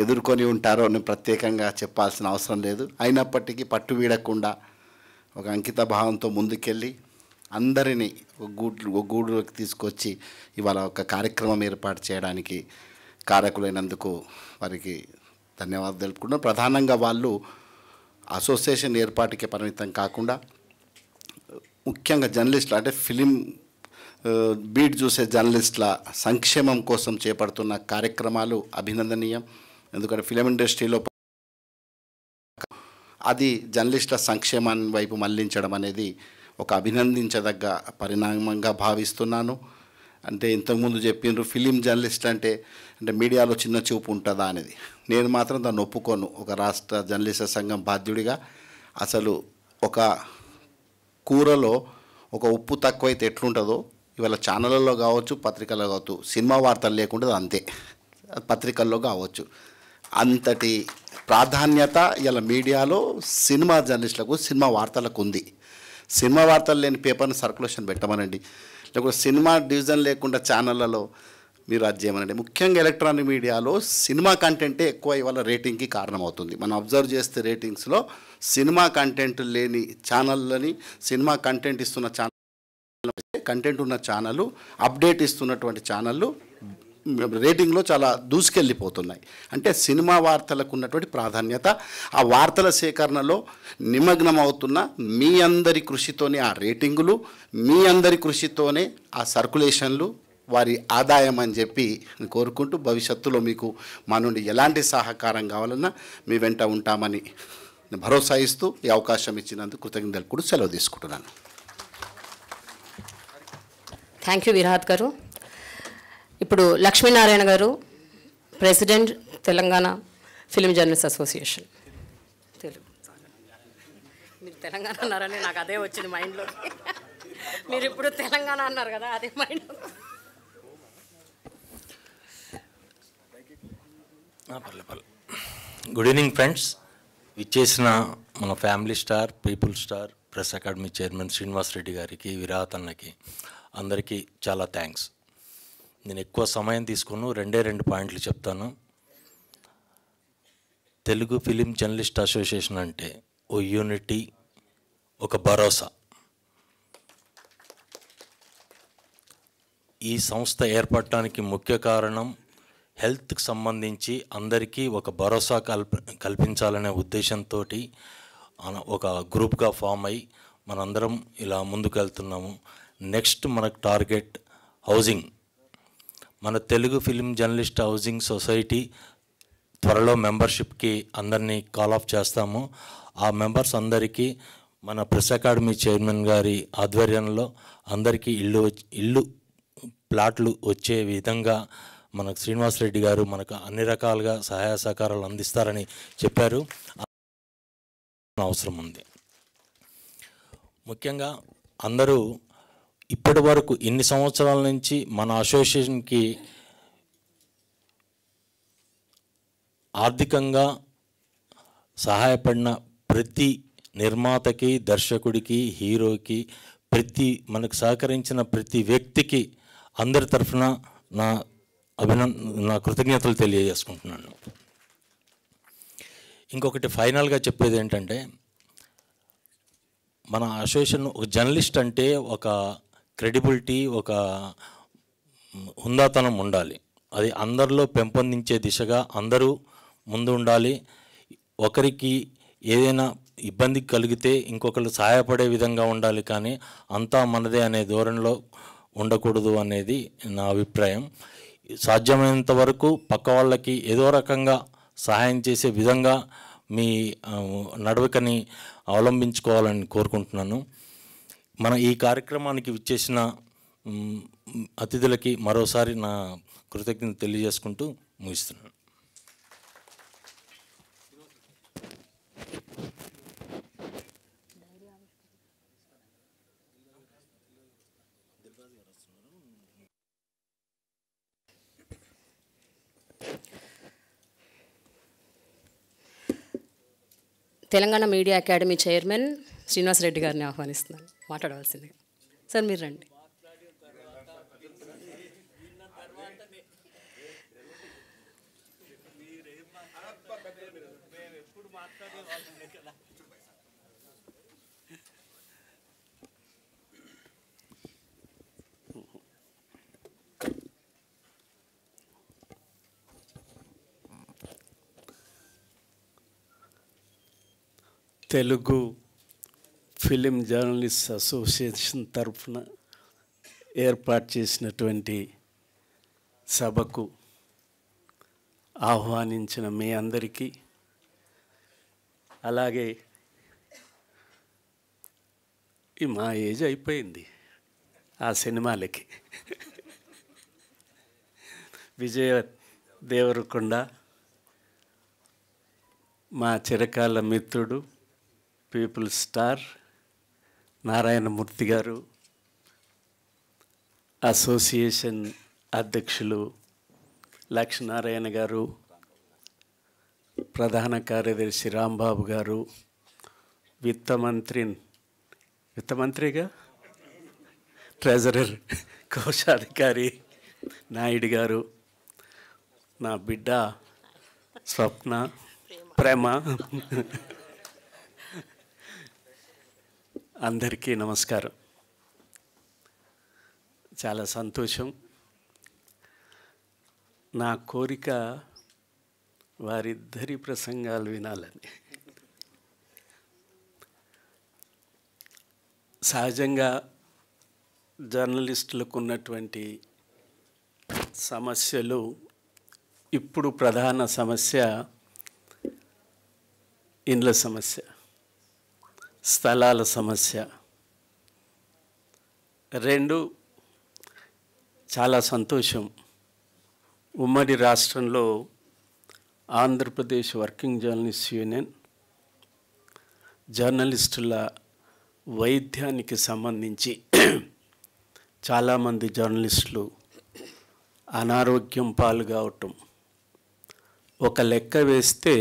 ఎదుర్కొని ఉంటారో నేను ప్రత్యేకంగా చెప్పాల్సిన అవసరం లేదు. అయినప్పటికీ పట్టు వీడకుండా ఒక అంకిత భావంతో ముందుకెళ్ళి అందరినీ ఒక గూడులోకి తీసుకొచ్చి ఇవాళ ఒక కార్యక్రమం ఏర్పాటు చేయడానికి కారకులైనందుకు వారికి ధన్యవాదాలు తెలుపుకుంటున్నాను. ప్రధానంగా వాళ్ళు అసోసియేషన్ ఏర్పాటుకి పరిమితం కాకుండా ముఖ్యంగా జర్నలిస్టులు అంటే ఫిలిం బీట్ చూసే జర్నలిస్టుల సంక్షేమం కోసం చేపడుతున్న కార్యక్రమాలు అభినందనీయం. ఎందుకంటే ఫిలిం ఇండస్ట్రీలో అది జర్నలిస్టుల సంక్షేమాన్ని వైపు మళ్లించడం అనేది ఒక అభినందించదగ్గ పరిణామంగా భావిస్తున్నాను. అంటే ఇంతకుముందు చెప్పిండ్రు ఫిలిం జర్నలిస్ట్ అంటే మీడియాలో చిన్న చూపు ఉంటుందా అనేది. నేను మాత్రం దాన్ని ఒప్పుకోను. ఒక రాష్ట్ర జర్నలిస్టుల సంఘం బాధ్యుడిగా అసలు ఒక కూరలో ఒక ఉప్పు తక్కువైతే ఎట్లుంటుందో ఇవాళ ఛానళ్ళలో కావచ్చు, పత్రికల్లో కావచ్చు, సినిమా వార్తలు లేకుండా అంతే, పత్రికల్లో కావచ్చు. అంతటి ప్రాధాన్యత ఇలా మీడియాలో సినిమా జర్నలిస్టులకు, సినిమా వార్తలకు ఉంది. సినిమా వార్తలు లేని పేపర్ని సర్క్యులేషన్ పెట్టమనండి, లేకపోతే సినిమా డివిజన్ లేకుండా ఛానళ్ళలో మీరు అది చేయమనండి. ముఖ్యంగా ఎలక్ట్రానిక్ మీడియాలో సినిమా కంటెంటే ఎక్కువ ఇవాళ రేటింగ్కి కారణమవుతుంది. మనం అబ్జర్వ్ చేస్తే రేటింగ్స్లో సినిమా కంటెంట్ లేని ఛానళ్ళని, సినిమా కంటెంట్ ఇస్తున్న ఛానల్, కంటెంట్ ఉన్న ఛానళ్ళు, అప్డేట్ ఇస్తున్నటువంటి ఛానళ్ళు రేటింగ్లో చాలా దూసుకెళ్ళిపోతున్నాయి. అంటే సినిమా వార్తలకు ఉన్నటువంటి ప్రాధాన్యత, ఆ వార్తల సేకరణలో నిమగ్నం అవుతున్న మీ అందరి కృషితోనే ఆ రేటింగులు, మీ అందరి కృషితోనే ఆ సర్కులేషన్లు వారి ఆదాయం అని చెప్పి కోరుకుంటూ, భవిష్యత్తులో మీకు మా నుండి ఎలాంటి సహకారం కావాలన్నా మీ వెంట ఉంటామని భరోసా ఇస్తూ ఈ అవకాశం ఇచ్చినందుకు కృతజ్ఞతలు కూడా సెలవు తీసుకుంటున్నాను. థ్యాంక్ యూ విరాట్ గారు. ఇప్పుడు లక్ష్మీనారాయణ గారు, president Telangana film journalist association. Telugu మీరు తెలంగాణ అన్నారని నాకు అదే వచ్చింది మైండ్లో. మీరు ఇప్పుడు తెలంగాణ అన్నారు కదా, అదే మైండ్లో. Good evening friends. ఇచ్చేసిన మన family star, people star, press academy chairman Srinivas Reddy గారికి, విరాట్ అన్నకి అందరికీ చాలా థ్యాంక్స్. నేను ఎక్కువ సమయం తీసుకుని రెండు పాయింట్లు చెప్తాను. తెలుగు ఫిలిం జర్నలిస్ట్ అసోసియేషన్ అంటే ఓ యూనిటీ, ఒక భరోసా. ఈ సంస్థ ఏర్పడటానికి ముఖ్య కారణం హెల్త్కి సంబంధించి అందరికీ ఒక భరోసా కల్పించాలనే ఉద్దేశంతో ఒక గ్రూప్గా ఫామ్ అయ్యి మనందరం ఇలా ముందుకెళ్తున్నాము. నెక్స్ట్ మనకు టార్గెట్ హౌసింగ్. మన Telugu film journalist housing society త్వరలో మెంబర్షిప్కి అందరినీ కాల్ ఆఫ్ చేస్తాము. ఆ మెంబర్స్ అందరికీ మన ప్రెస్ అకాడమీ చైర్మన్ గారి ఆధ్వర్యంలో అందరికీ ఇల్లు ప్లాట్లు వచ్చే విధంగా మనకు శ్రీనివాస్ రెడ్డి గారు మనకు అన్ని రకాలుగా సహాయ సహకారాలు అందిస్తారని చెప్పారు. అవసరం ఉంది. ముఖ్యంగా అందరూ ఇప్పటి వరకు ఇన్ని సంవత్సరాల నుంచి మన అసోసియేషన్కి ఆర్థికంగా సహాయపడిన ప్రతి నిర్మాతకి, దర్శకుడికి, హీరోకి, మనకు సహకరించిన ప్రతి వ్యక్తికి అందరి తరఫున నా కృతజ్ఞతలు తెలియజేసుకుంటున్నాను. ఇంకొకటి ఫైనల్గా చెప్పేది ఏంటంటే, మన అసోసియేషన్ ఒక జర్నలిస్ట్ అంటే ఒక క్రెడిబిలిటీ, ఒక హుందాతనం ఉండాలి. అది అందరిలో పెంపొందించే దిశగా అందరూ ముందు ఉండాలి. ఒకరికి ఏదైనా ఇబ్బంది కలిగితే ఇంకొకరు సహాయపడే విధంగా ఉండాలి, కానీ అంతా మనదే అనే ధోరణిలో ఉండకూడదు అనేది నా అభిప్రాయం. సాధ్యమైనంత వరకు పక్క వాళ్ళకి ఏదో రకంగా సహాయం చేసే విధంగా మీ నడవడికని అవలంబించుకోవాలని కోరుకుంటున్నాను. మన ఈ కార్యక్రమానికి విచ్చేసిన అతిథులకి మరోసారి నా కృతజ్ఞత తెలియజేసుకుంటూ ముగిస్తున్నాను. Telangana media academy chairman Srinivas Reddy గారిని ఆహ్వానిస్తున్నాను, మాట్లాడవలసిందిగా. సార్ మీరు రండి. తెలుగు ఫిలిం జర్నలిస్ట్ అసోసియేషన్ తరఫున ఏర్పాటు చేసినటువంటి సభకు ఆహ్వానించిన మీ అందరికీ, అలాగే మా ఏజ్ అయిపోయింది ఆ సినిమాలకి, విజయ దేవరకొండ, మా చిరకాల మిత్రుడు పీపుల్ స్టార్ నారాయణమూర్తి గారు, అసోసియేషన్ అధ్యక్షులు లక్ష్మీనారాయణ గారు, ప్రధాన కార్యదర్శి రాంబాబు గారు, విత్తమంత్రిగా ట్రెజరర్ కోశాధికారి నాయుడు గారు, నా బిడ్డ స్వప్న, ప్రేమ, అందరికీ నమస్కారం. చాలా సంతోషం. నా కోరిక వారిద్దరి ప్రసంగాలు వినాలని. సహజంగా జర్నలిస్టులకు ఉన్నటువంటి సమస్యలు, ఇప్పుడు ప్రధాన సమస్య ఇండ్ల సమస్య, స్థలాల సమస్య. రెండు, చాలా సంతోషం, ఉమ్మడి రాష్ట్రంలో ఆంధ్రప్రదేశ్ వర్కింగ్ జర్నలిస్ట్ యూనియన్ జర్నలిస్టుల వైద్యానికి సంబంధించి చాలామంది జర్నలిస్టులు అనారోగ్యం పాలు కావటం, ఒక లెక్క వేస్తే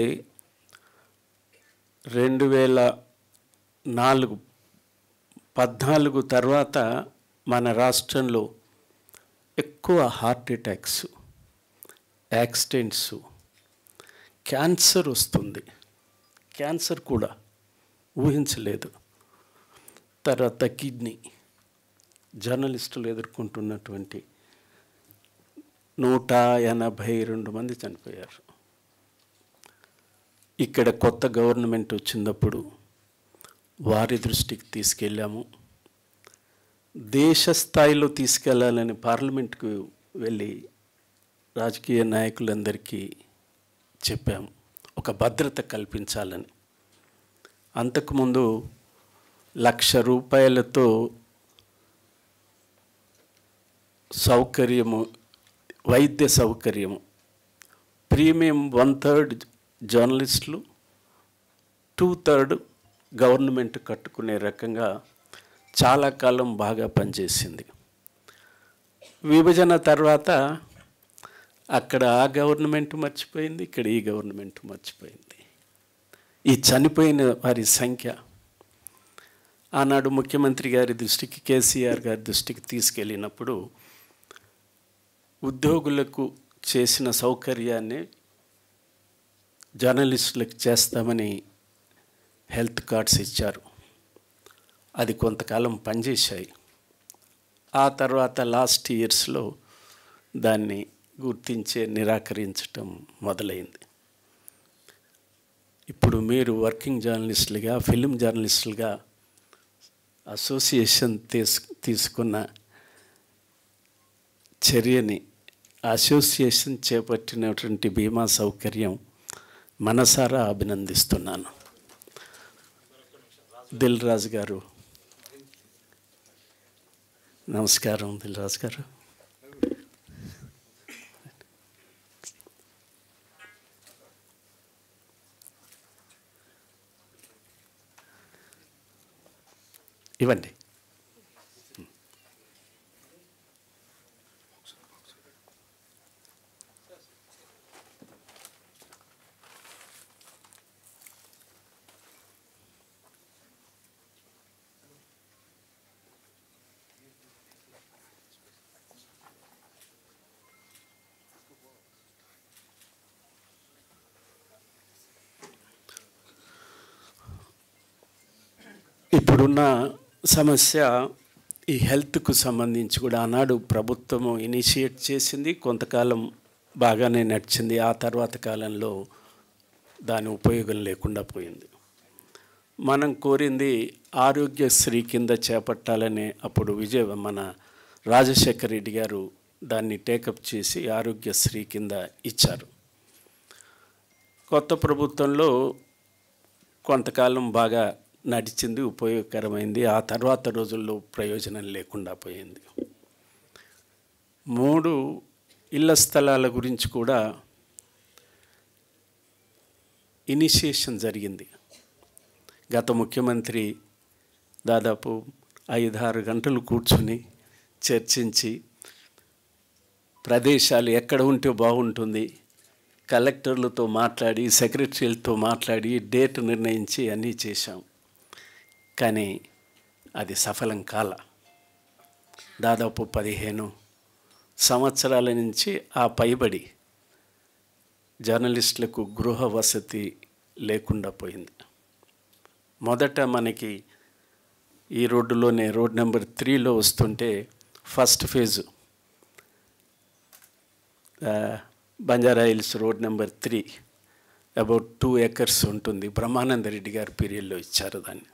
2014 తర్వాత మన రాష్ట్రంలో ఎక్కువ హార్ట్ అటాక్స్, యాక్సిడెంట్స్, క్యాన్సర్ వస్తుంది. క్యాన్సర్ కూడా ఊహించలేదు. తర్వాత కిడ్నీ, జర్నలిస్టులు ఎదుర్కొంటున్నటువంటి 182 మంది చనిపోయారు. ఇక్కడ కొత్త గవర్నమెంట్ వచ్చినప్పుడు వారి దృష్టికి తీసుకెళ్ళాము. దేశ స్థాయిలో తీసుకెళ్లాలని పార్లమెంట్కు వెళ్ళి రాజకీయ నాయకులందరికీ చెప్పాము, ఒక భద్రత కల్పించాలని. అంతకుముందు 1,00,000 రూపాయలతో సౌకర్యము, వైద్య సౌకర్యము, ప్రీమియం 1/3 జర్నలిస్టులు, 2/3 గవర్నమెంట్ కట్టుకునే రకంగా చాలా కాలం బాగా పనిచేసింది. విభజన తర్వాత అక్కడ ఆ గవర్నమెంట్ మర్చిపోయింది, ఇక్కడ ఈ గవర్నమెంట్ మర్చిపోయింది. ఈ చనిపోయిన వారి సంఖ్య ఆనాడు ముఖ్యమంత్రి గారి దృష్టికి, కేసీఆర్ గారి దృష్టికి తీసుకెళ్ళినప్పుడు ఉద్యోగులకు చేసిన సౌకర్యాన్ని జర్నలిస్టులకు చేస్తామని హెల్త్ కార్డ్స్ ఇచ్చారు. అది కొంతకాలం పనిచేశాయి. ఆ తర్వాత లాస్ట్ ఇయర్స్లో దాన్ని గుర్తించే నిరాకరించటం మొదలైంది. ఇప్పుడు మీరు వర్కింగ్ జర్నలిస్టులుగా, ఫిలిం జర్నలిస్టులుగా అసోసియేషన్ తీసుకున్న చర్యని, అసోసియేషన్ చేపట్టినటువంటి బీమా సౌకర్యం మనసారా అభినందిస్తున్నాను. దిల్ రాజు గారు, నమస్కారం. దిల్ రాజు గారు, ఇవ్వండి. ఇప్పుడున్న సమస్య ఈ హెల్త్కు సంబంధించి కూడా ఆనాడు ప్రభుత్వము ఇనిషియేట్ చేసింది, కొంతకాలం బాగానే నడిచింది. ఆ తర్వాత కాలంలో దాని ఉపయోగం లేకుండా పోయింది. మనం కోరింది ఆరోగ్యశ్రీ కింద చేపట్టాలనే, అప్పుడు మన రాజశేఖర్ రెడ్డి గారు దాన్ని టేకప్ చేసి ఆరోగ్యశ్రీ కింద ఇచ్చారు. కొత్త ప్రభుత్వంలో కొంతకాలం బాగా నడిచింది, ఉపయోగకరమైంది. ఆ తర్వాత రోజుల్లో ప్రయోజనం లేకుండా పోయింది. 3 ఇళ్ల స్థలాల గురించి కూడా ఇనిషియేషన్ జరిగింది. గత ముఖ్యమంత్రి దాదాపు 5-6 గంటలు కూర్చుని చర్చించి ప్రదేశాలు ఎక్కడ ఉంటే బాగుంటుంది, కలెక్టర్లతో మాట్లాడి, సెక్రటరీలతో మాట్లాడి డేట్ నిర్ణయించి అన్నీ చేశాం. కానీ అది సఫలం కాల. దాదాపు 15 సంవత్సరాల నుంచి ఆ పైబడి జర్నలిస్టులకు గృహ వసతి లేకుండా పోయింది. మొదట మనకి ఈ రోడ్డులోనే, రోడ్ నెంబర్ 3లో వస్తుంటే first phase Banjara hills road number 3 about 2 acres ఉంటుంది. బ్రహ్మానంద రెడ్డి గారి పీరియడ్లో ఇచ్చారు దాన్ని.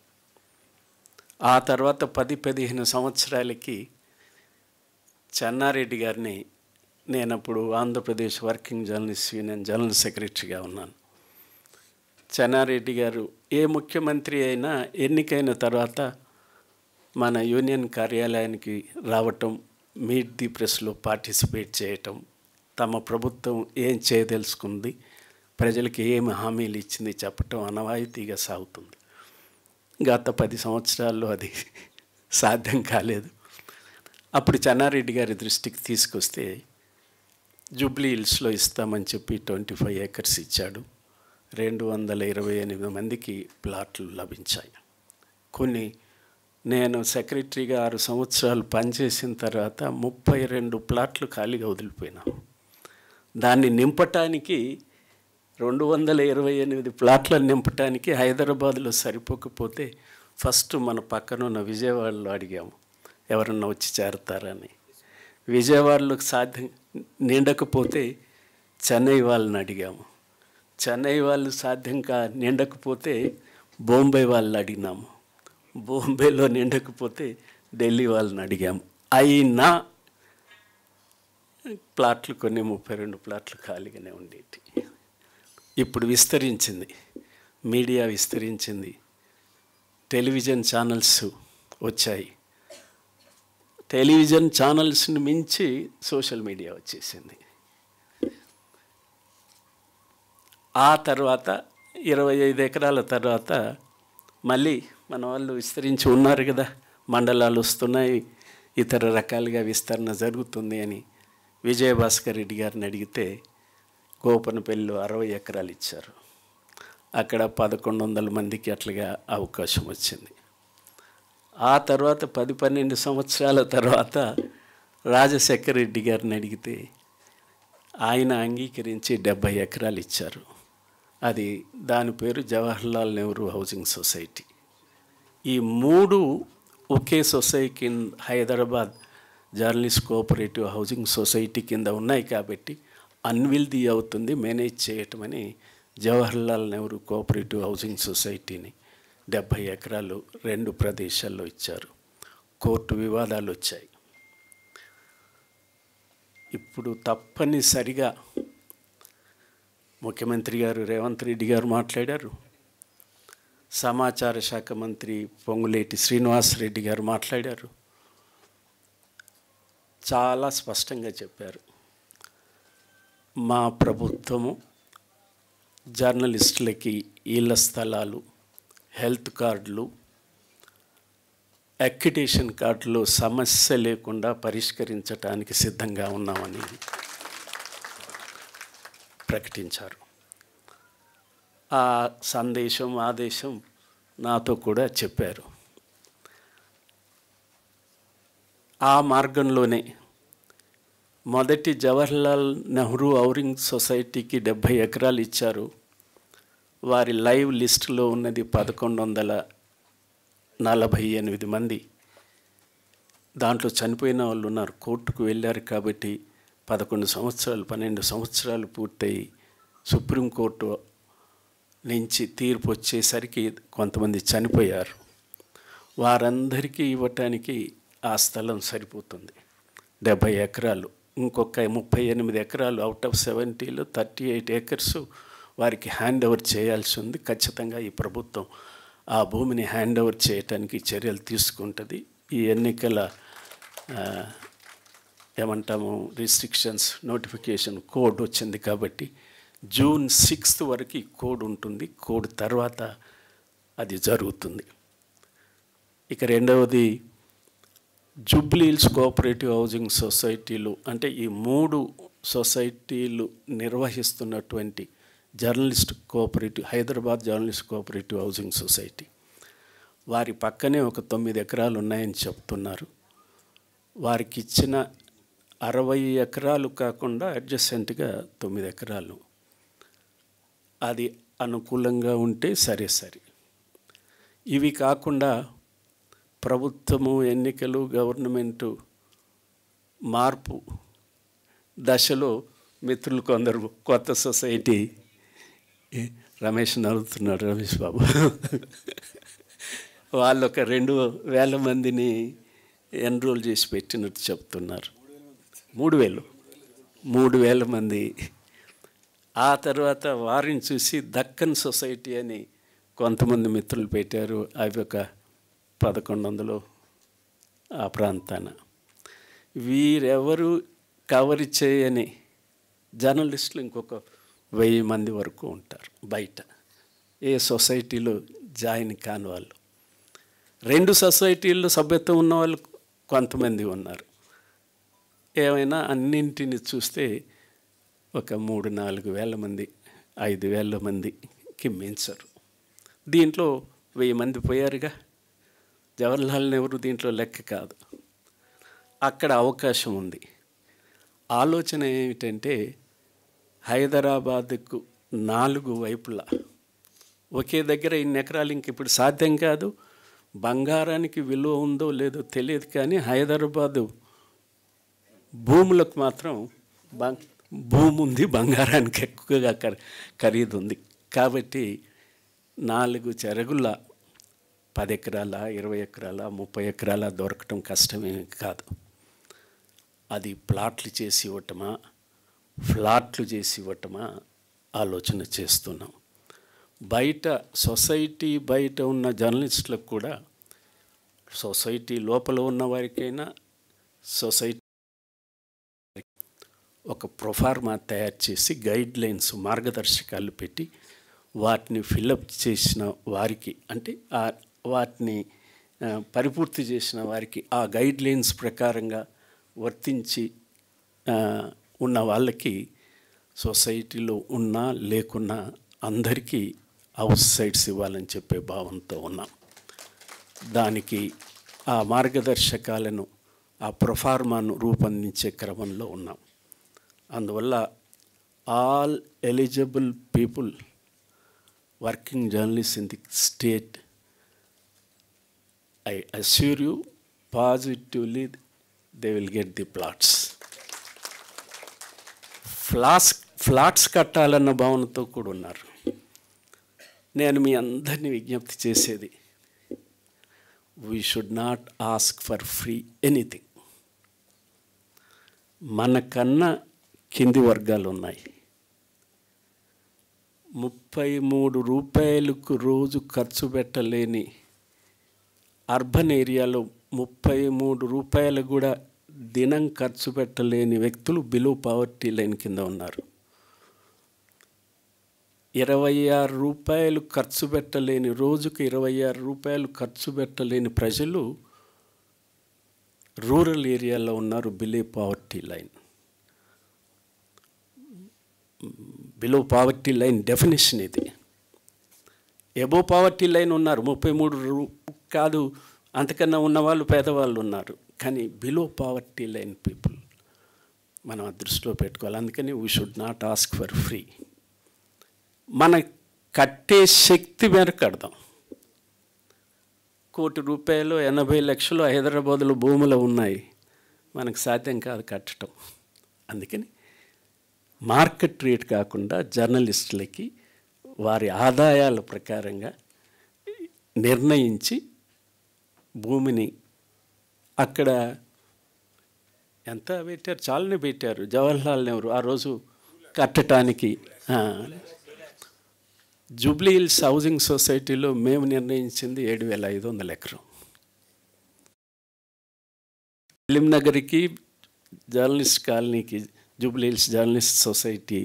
ఆ తర్వాత 10-15 సంవత్సరాలకి చెన్నారెడ్డి గారిని, నేను అప్పుడు Andhra Pradesh working journalist union general సెక్రటరీగా ఉన్నాను. చెన్నారెడ్డి గారు ఏ ముఖ్యమంత్రి అయినా ఎన్నికైన తర్వాత మన యూనియన్ కార్యాలయానికి రావటం, మీట్ ది ప్రెస్లో పార్టిసిపేట్ చేయటం, తమ ప్రభుత్వం ఏం చేయదలుచుకుంది, ప్రజలకి ఏమి హామీలు ఇచ్చింది చెప్పటం అనవాయితీగా సాగుతుంది. గత 10 సంవత్సరాల్లో అది సాధ్యం కాలేదు. అప్పుడు చెన్నారెడ్డి గారి దృష్టికి తీసుకొస్తే జూబ్లీ హిల్స్లో ఇస్తామని చెప్పి 25 acres ఇచ్చాడు. 228 మందికి ప్లాట్లు లభించాయి. కొన్ని నేను సెక్రటరీగా 6 సంవత్సరాలు పనిచేసిన తర్వాత 32 ప్లాట్లు ఖాళీగా వదిలిపోయినాను. దాన్ని నింపటానికి 228 ప్లాట్లను నింపటానికి హైదరాబాద్లో సరిపోకపోతే ఫస్ట్ మన పక్కనున్న విజయవాడలో అడిగాము ఎవరన్నా వచ్చి చేరతారని. విజయవాడలోకి సాధ్యం నిండకపోతే చెన్నై వాళ్ళని అడిగాము. చెన్నై వాళ్ళు సాధ్యం నిండకపోతే బొంబాయి వాళ్ళని అడిగినాము. బొంబాయిలో నిండకపోతే ఢిల్లీ వాళ్ళని అడిగాము. అయినా ప్లాట్లు కొన్ని 32 ప్లాట్లు ఖాళీగానే ఉండేవి. ఇప్పుడు విస్తరించింది, మీడియా విస్తరించింది, టెలివిజన్ ఛానల్స్ వచ్చాయి. టెలివిజన్ ఛానల్స్ని మించి సోషల్ మీడియా వచ్చేసింది. ఆ తర్వాత 25 ఎకరాల తర్వాత మళ్ళీ మన వాళ్ళు విస్తరించి ఉన్నారు కదా, మండలాలు వస్తున్నాయి, ఇతర రకాలుగా విస్తరణ జరుగుతుంది అని విజయభాస్కర్ రెడ్డి గారిని అడిగితే గోపనపల్లిలో 60 ఎకరాలు ఇచ్చారు. అక్కడ 1100 మందికి అట్లాగా అవకాశం వచ్చింది. ఆ తర్వాత 10-12 సంవత్సరాల తర్వాత రాజశేఖర్ రెడ్డి గారిని అడిగితే ఆయన అంగీకరించి 70 ఎకరాలు ఇచ్చారు. అది దాని పేరు జవహర్లాల్ నెహ్రూ హౌసింగ్ సొసైటీ. ఈ 3 ఒకే సొసైటీ కింద Hyderabad journalist cooperative housing society కింద ఉన్నాయి కాబట్టి అన్విల్దీ అవుతుంది మేనేజ్ చేయటమని జవహర్లాల్ నెహ్రూ కోఆపరేటివ్ హౌసింగ్ సొసైటీని 70 ఎకరాలు 2 ప్రదేశాల్లో ఇచ్చారు. కోర్టు వివాదాలు వచ్చాయి. ఇప్పుడు తప్పనిసరిగా ముఖ్యమంత్రి గారు రేవంత్ రెడ్డి గారు మాట్లాడారు, సమాచార శాఖ మంత్రి పొంగులేటి శ్రీనివాసరెడ్డి గారు మాట్లాడారు, చాలా స్పష్టంగా చెప్పారు. మా ప్రభుత్వము జర్నలిస్టులకి ఇళ్ల స్థలాలు, హెల్త్ కార్డులు, అక్రిడిటేషన్ కార్డులు సమస్య లేకుండా పరిష్కరించడానికి సిద్ధంగా ఉన్నామని ప్రకటించారు. ఆ సందేశం, ఆదేశం నాతో కూడా చెప్పారు. ఆ మార్గంలోనే మొదటి జవహర్లాల్ నెహ్రూ హౌసింగ్ సొసైటీకి 70 ఎకరాలు ఇచ్చారు. వారి లైవ్ లిస్టులో ఉన్నది 1148 మంది. దాంట్లో చనిపోయిన వాళ్ళు ఉన్నారు, కోర్టుకు వెళ్ళారు కాబట్టి 11 సంవత్సరాలు 12 సంవత్సరాలు పూర్తయి సుప్రీంకోర్టు నుంచి తీర్పు వచ్చేసరికి కొంతమంది చనిపోయారు. వారందరికీ ఇవ్వటానికి ఆ స్థలం సరిపోతుంది. 70 ఎకరాలు, ఇంకొక 38 ఎకరాలు అవుట్ ఆఫ్ 70లో 38 acres వారికి హ్యాండ్ ఓవర్ చేయాల్సి ఉంది. ఖచ్చితంగా ఈ ప్రభుత్వం ఆ భూమిని హ్యాండ్ ఓవర్ చేయటానికి చర్యలు తీసుకుంటుంది. ఈ ఎన్నికల ఏమంటాము రిస్ట్రిక్షన్స్ నోటిఫికేషన్ కోడ్ వచ్చింది కాబట్టి June 6th వరకు ఈ కోడ్ ఉంటుంది. కోడ్ తర్వాత అది జరుగుతుంది. ఇక రెండవది జూబ్లీ హిల్స్ కోఆపరేటివ్ హౌసింగ్ సొసైటీలు, అంటే ఈ 3 సొసైటీలు నిర్వహిస్తున్నటువంటి journalist cooperative, Hyderabad journalist cooperative housing society, వారి పక్కనే ఒక 9 ఎకరాలు ఉన్నాయని చెప్తున్నారు. వారికి ఇచ్చిన 60 ఎకరాలు కాకుండా అడ్జసెంట్గా 9 ఎకరాలు, అది అనుకూలంగా ఉంటే సరే. ఇవి కాకుండా ప్రభుత్వము, ఎన్నికలు, గవర్నమెంటు మార్పు దశలో మిత్రులు కొందరు కొత్త సొసైటీ రమేష్ నవ్వుతున్నాడు, రమేష్ బాబు. వాళ్ళు ఒక 2,000 మందిని ఎన్రోల్ చేసి పెట్టినట్టు చెప్తున్నారు. 3,000 మంది. ఆ తర్వాత వారిని చూసి దక్కన్ సొసైటీ అని కొంతమంది మిత్రులు పెట్టారు. అవి ఒక 1,100 ఆ ప్రాంతాన. వీరెవరు కవర్ చేయని జర్నలిస్టులు ఇంకొక 1000 మంది వరకు ఉంటారు బయట, ఏ సొసైటీలో జాయిన్ కాని వాళ్ళు. 2 సొసైటీల్లో సభ్యత్వం ఉన్న వాళ్ళు కొంతమంది ఉన్నారు. ఏమైనా అన్నింటిని చూస్తే ఒక 3-4 వేల మంది, 5,000 మందికి మించరు. దీంట్లో 1000 మంది పోయారుగా. జవహర్లాల్ నెహ్రూ దీంట్లో లెక్క కాదు. అక్కడ అవకాశం ఉంది. ఆలోచన ఏమిటంటే హైదరాబాద్కు 4 వైపులా ఒకే దగ్గర ఇన్ని ఎకరాలు ఇంక ఇప్పుడు సాధ్యం కాదు. బంగారానికి విలువ ఉందో లేదో తెలియదు, కానీ హైదరాబాదు భూములకు మాత్రం భూమి ఉంది, బంగారానికి ఎక్కువగా ఖరీదు ఉంది. కాబట్టి 4 చెరగుల 10 ఎకరాల, 20 ఎకరాల, 30 ఎకరాల దొరకటం కష్టమేమి కాదు. అది ప్లాట్లు చేసి ఇవ్వటమా, ఫ్లాట్లు చేసి ఇవ్వటమా ఆలోచన చేస్తున్నాం. బయట సొసైటీ బయట ఉన్న జర్నలిస్టులకు కూడా, సొసైటీ లోపల ఉన్న వారికైనా సొసైటీ ఒక ప్రొఫార్మా తయారు చేసి గైడ్లైన్స్, మార్గదర్శకాలు పెట్టి వాటిని ఫిలప్ చేసిన వారికి, అంటే వాటిని పరిపూర్తి చేసిన వారికి ఆ గైడ్లైన్స్ ప్రకారంగా వర్తించి ఉన్న వాళ్ళకి సొసైటీలో ఉన్నా లేకున్నా అందరికీ హౌస్ సైట్స్ ఇవ్వాలని చెప్పే భావంతో ఉన్నాం. దానికి ఆ మార్గదర్శకాలను, ఆ ప్రొఫార్మాను రూపొందించే క్రమంలో ఉన్నాం. అందువల్ల all eligible people working journalist in the state, I assure you positively they will get the plots. Flats కట్టాలన్న భావనతో కూడా ఉన్నారు. నేను మీ అందరినీ విజ్ఞప్తి చేసేది, we should not ask for free anything. మనకన్నా కింది వర్గాలు ఉన్నాయి. 33 రూపాయలకు రోజు ఖర్చు పెట్టలేని అర్బన్ ఏరియాలో 33 రూపాయలు కూడా దినం ఖర్చు పెట్టలేని వ్యక్తులు బిలో పావర్టీ లైన్ కింద ఉన్నారు. 26 రూపాయలు ఖర్చు పెట్టలేని, రోజుకు 26 రూపాయలు ఖర్చు పెట్టలేని ప్రజలు రూరల్ ఏరియాలో ఉన్నారు, below poverty line. Below poverty line definition ఇది. ఎబో పావర్టీ లైన్ ఉన్నారు 33 కాదు, అంతకన్నా ఉన్నవాళ్ళు పేదవాళ్ళు ఉన్నారు. కానీ బిలో పావర్టీ లైన్ పీపుల్ మనం దృష్టిలో పెట్టుకోవాలి. అందుకని we should not ask for free. మన కట్టే శక్తి మేరకు కడదాం. 1 కోటి రూపాయలు 80 లక్షలు హైదరాబాదులో భూములు ఉన్నాయి, మనకు సాధ్యం కాదు కట్టడం. అందుకని మార్కెట్ రేట్ కాకుండా జర్నలిస్టులకి వారి ఆదాయాల ప్రకారంగా నిర్ణయించి భూమిని అక్కడ ఎంత పెట్టారు, చాలానే పెట్టారు. జవహర్లాల్ నెహ్రూ ఆ రోజు కట్టడానికి జూబ్లీ హిల్స్ హౌసింగ్ సొసైటీలో మేము నిర్ణయించింది 7,500 ఎకరం. ఫిలిం నగర్కి, జర్నలిస్ట్ కాలనీకి, జూబ్లీ హిల్స్ జర్నలిస్ట్ సొసైటీ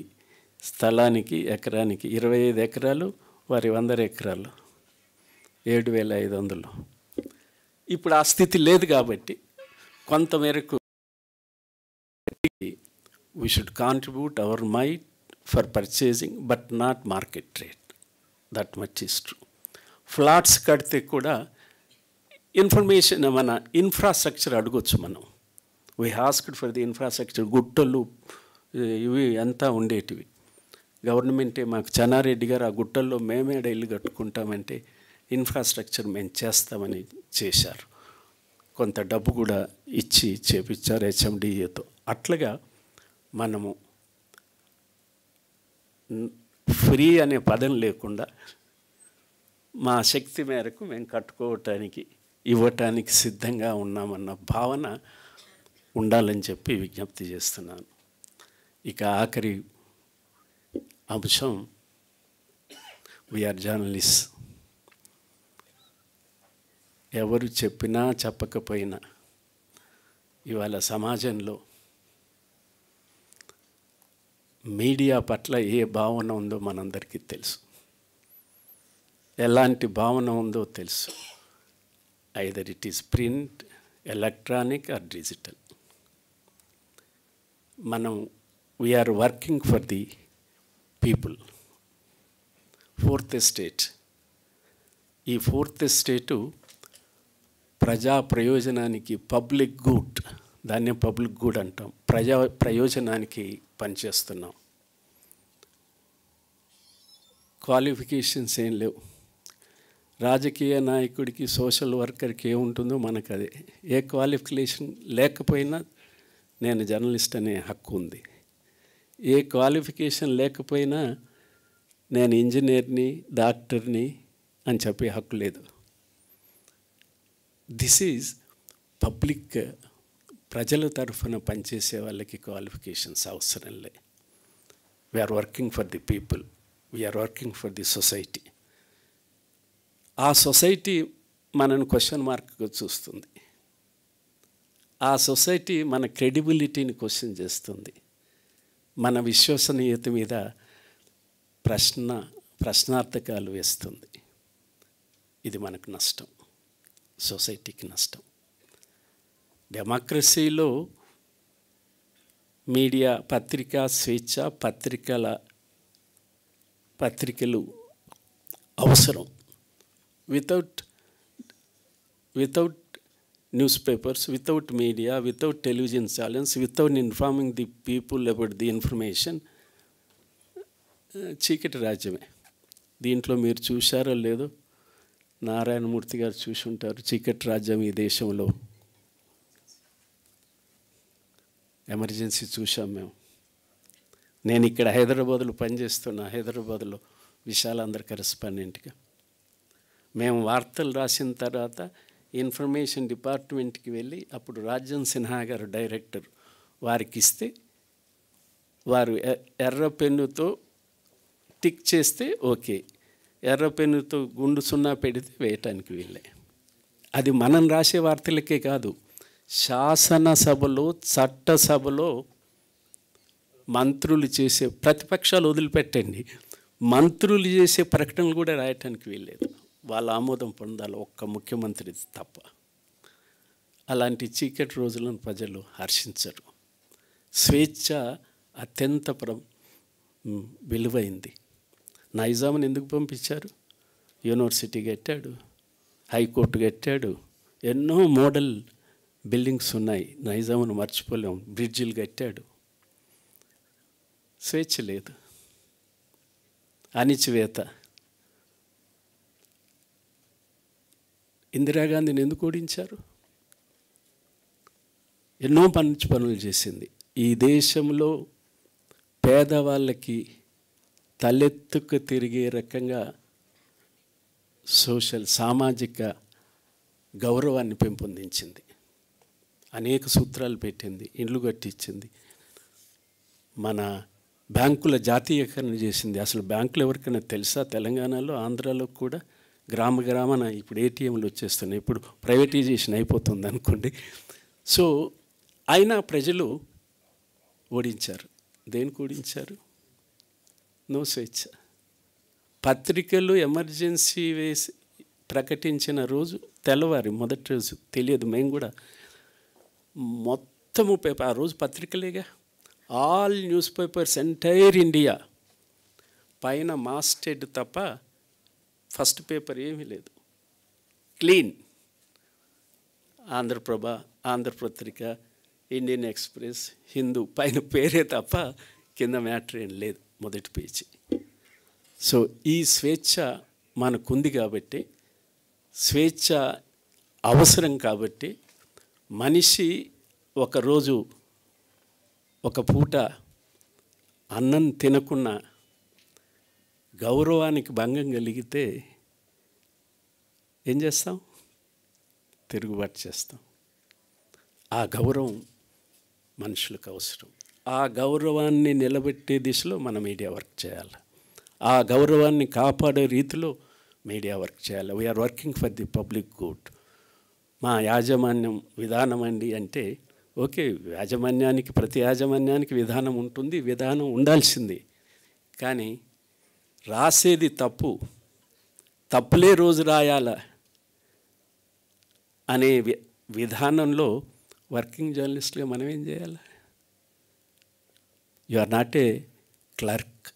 స్థలానికి ఎకరానికి 25 ఎకరాలు, వారి 100 ఎకరాలు 7,500. ఇప్పుడు ఆ స్థితి లేదు కాబట్టి కొంతమేరకు we should contribute our might for purchasing, but not market rate. That much is true. Flats కడితే కూడా ఇన్ఫర్మేషన్, మన ఇన్ఫ్రాస్ట్రక్చర్ అడగొచ్చు మనం. We asked for the infrastructure. గుట్టలు ఇవి అంతా ఉండేటివి. గవర్నమెంటే మాకు చెన్నారెడ్డి గారు ఆ గుట్టల్లో మేమేడ ఇల్లు కట్టుకుంటామంటే ఇన్ఫ్రాస్ట్రక్చర్ మేము చేస్తామని చేశారు. కొంత డబ్బు కూడా ఇచ్చి చేపించారు హెచ్ఎండిఏతో. అట్లాగా మనము ఫ్రీ అనే పదం లేకుండా మా శక్తి మేరకు మేము కట్టుకోవటానికి ఇవ్వటానికి సిద్ధంగా ఉన్నామన్న భావన ఉండాలని చెప్పి విజ్ఞప్తి చేస్తున్నాను. ఇక ఆఖరి అంశం, వీఆర్ జర్నలిస్ట్. ఎవరు చెప్పినా చెప్పకపోయినా ఇవాళ సమాజంలో మీడియా పట్ల ఏ భావన ఉందో మనందరికీ తెలుసు, ఎలాంటి భావన ఉందో తెలుసు. Either it is print, electronic or digital. మనం we are working for the people. Fourth estate, ఈ ఫోర్త్ ఎస్టేటు ప్రజా ప్రయోజనానికి, పబ్లిక్ గుడ్, దాన్నే పబ్లిక్ గుడ్ అంటాం, ప్రజా ప్రయోజనానికి పనిచేస్తున్నాం. క్వాలిఫికేషన్స్ ఏం లేవు. రాజకీయ నాయకుడికి, సోషల్ వర్కర్కి ఏముంటుందో మనకు అదే. ఏ క్వాలిఫికేషన్ లేకపోయినా నేను జర్నలిస్ట్ అనే హక్కు ఉంది. ఏ క్వాలిఫికేషన్ లేకపోయినా నేను ఇంజనీర్ని, డాక్టర్ని అని చెప్పే హక్కు లేదు. దిస్ ఈజ్ పబ్లిక్, ప్రజల తరఫున పనిచేసే వాళ్ళకి క్వాలిఫికేషన్స్ అవసరం లే. We are working for the people, we are working for the society. ఆ సొసైటీ మనను క్వశ్చన్ మార్క్గా చూస్తుంది. ఆ సొసైటీ మన క్రెడిబిలిటీని క్వశ్చన్ చేస్తుంది. మన విశ్వసనీయత మీద ప్రశ్నార్థకాలు వేస్తుంది. ఇది మనకు నష్టం, సొసైటీకి నష్టం. డెమోక్రసీలో మీడియా, పత్రికా స్వేచ్ఛ, పత్రికలు అవసరం. Without newspapers, without media, without television channels, without informing the people about the information, చీకటి రాజ్యమే. దీంట్లో మీరు చూశారో లేదో, నారాయణమూర్తి గారు చూసి ఉంటారు. చీకటి రాజ్యం ఈ దేశంలో ఎమర్జెన్సీ చూసాం మేము. నేను ఇక్కడ హైదరాబాద్లో పనిచేస్తున్నా, హైదరాబాద్లో విశాలాంధ్ర కరెస్పాండెంట్గా. మేము వార్తలు రాసిన తర్వాత ఇన్ఫర్మేషన్ డిపార్ట్మెంట్కి వెళ్ళి, అప్పుడు రాజ్యం సిన్హా గారు డైరెక్టర్, వారికి ఇస్తే వారు ఎర్ర పెన్నుతో టిక్ చేస్తే ఓకే, ఎర్ర పెన్నుతో గుండు సున్నా పెడితే వేయటానికి వీళ్ళే. అది మనం రాసే వార్తలకే కాదు, శాసనసభలో, చట్టసభలో మంత్రులు చేసే, ప్రతిపక్షాలు వదిలిపెట్టండి, మంత్రులు చేసే ప్రకటనలు కూడా రాయటానికి వీల్లేదు. వాళ్ళ ఆమోదం పొందాలి, ఒక్క ముఖ్యమంత్రి తప్ప. అలాంటి చీకటి రోజులను ప్రజలు హర్షించరు. స్వేచ్ఛ అత్యంత విలువైంది. నైజాంని ఎందుకు పంపించారు? యూనివర్సిటీ కట్టాడు, హైకోర్టు కట్టాడు, ఎన్నో మోడల్ బిల్డింగ్స్ ఉన్నాయి. నైజాంను మర్చిపోలేం. బ్రిడ్జిలు కట్టాడు. స్వేచ్ఛ లేదు, అణిచివేత. ఇందిరాగాంధీని ఎందుకు ఓడించారు? ఎన్నో మంచి పనులు చేసింది. ఈ దేశంలో పేదవాళ్ళకి తలెత్తుకు తిరిగే రకంగా సామాజిక గౌరవాన్ని పెంపొందించింది. అనేక సూత్రాలు పెట్టింది, ఇండ్లు కట్టించింది, మన బ్యాంకుల జాతీయకరణ చేసింది. అసలు బ్యాంకులు ఎవరికైనా తెలుసా? తెలంగాణలో, ఆంధ్రాలో కూడా గ్రామాన ఇప్పుడు ఏటీఎంలు వచ్చేస్తున్నాయి. ఇప్పుడు ప్రైవేటైజేషన్ అయిపోతుంది అనుకోండి. సో అయినా ప్రజలు ఓడించారు. దేనికి ఓడించారు? నో స్వేచ్ఛ. పత్రికలు ఎమర్జెన్సీ వేసి ప్రకటించిన రోజు తెల్లవారి మొదటి రోజు తెలియదు, మేము కూడా మొత్తము పేపర్, ఆ రోజు పత్రికలేగా, all newspapers entire India పైన మాస్టెడ్ తప్ప ఫస్ట్ పేపర్ ఏమీ లేదు, clean. Andhra Prabha, Andhra Patrika, Indian Express, Hindu పైన పేరే తప్ప కింద మ్యాటర్ ఏం లేదు, మొదటి పేజీ. సో ఈ స్వేచ్ఛ మనకుంది కాబట్టి, స్వేచ్ఛ అవసరం కాబట్టి, మనిషి ఒకరోజు ఒక పూట అన్నం తినకున్నా గౌరవానికి భంగం కలిగితే ఏం చేస్తాం? తిరుగుబాటు చేస్తాం. ఆ గౌరవం మనుషులకు అవసరం. ఆ గౌరవాన్ని నిలబెట్టే దిశలో మన మీడియా వర్క్ చేయాలి. ఆ గౌరవాన్ని కాపాడే రీతిలో మీడియా వర్క్ చేయాలి. We are working for the public good. మా యాజమాన్యం విధానం అండి అంటే ఓకే, యాజమాన్యానికి ప్రతి యాజమాన్యానికి విధానం ఉంటుంది, విధానం ఉండాల్సింది. కానీ రాసేది తప్పులే రోజు రాయాల అనే విధానంలో వర్కింగ్ జర్నలిస్ట్గా మనం ఏం చేయాలి? You are not a clerk,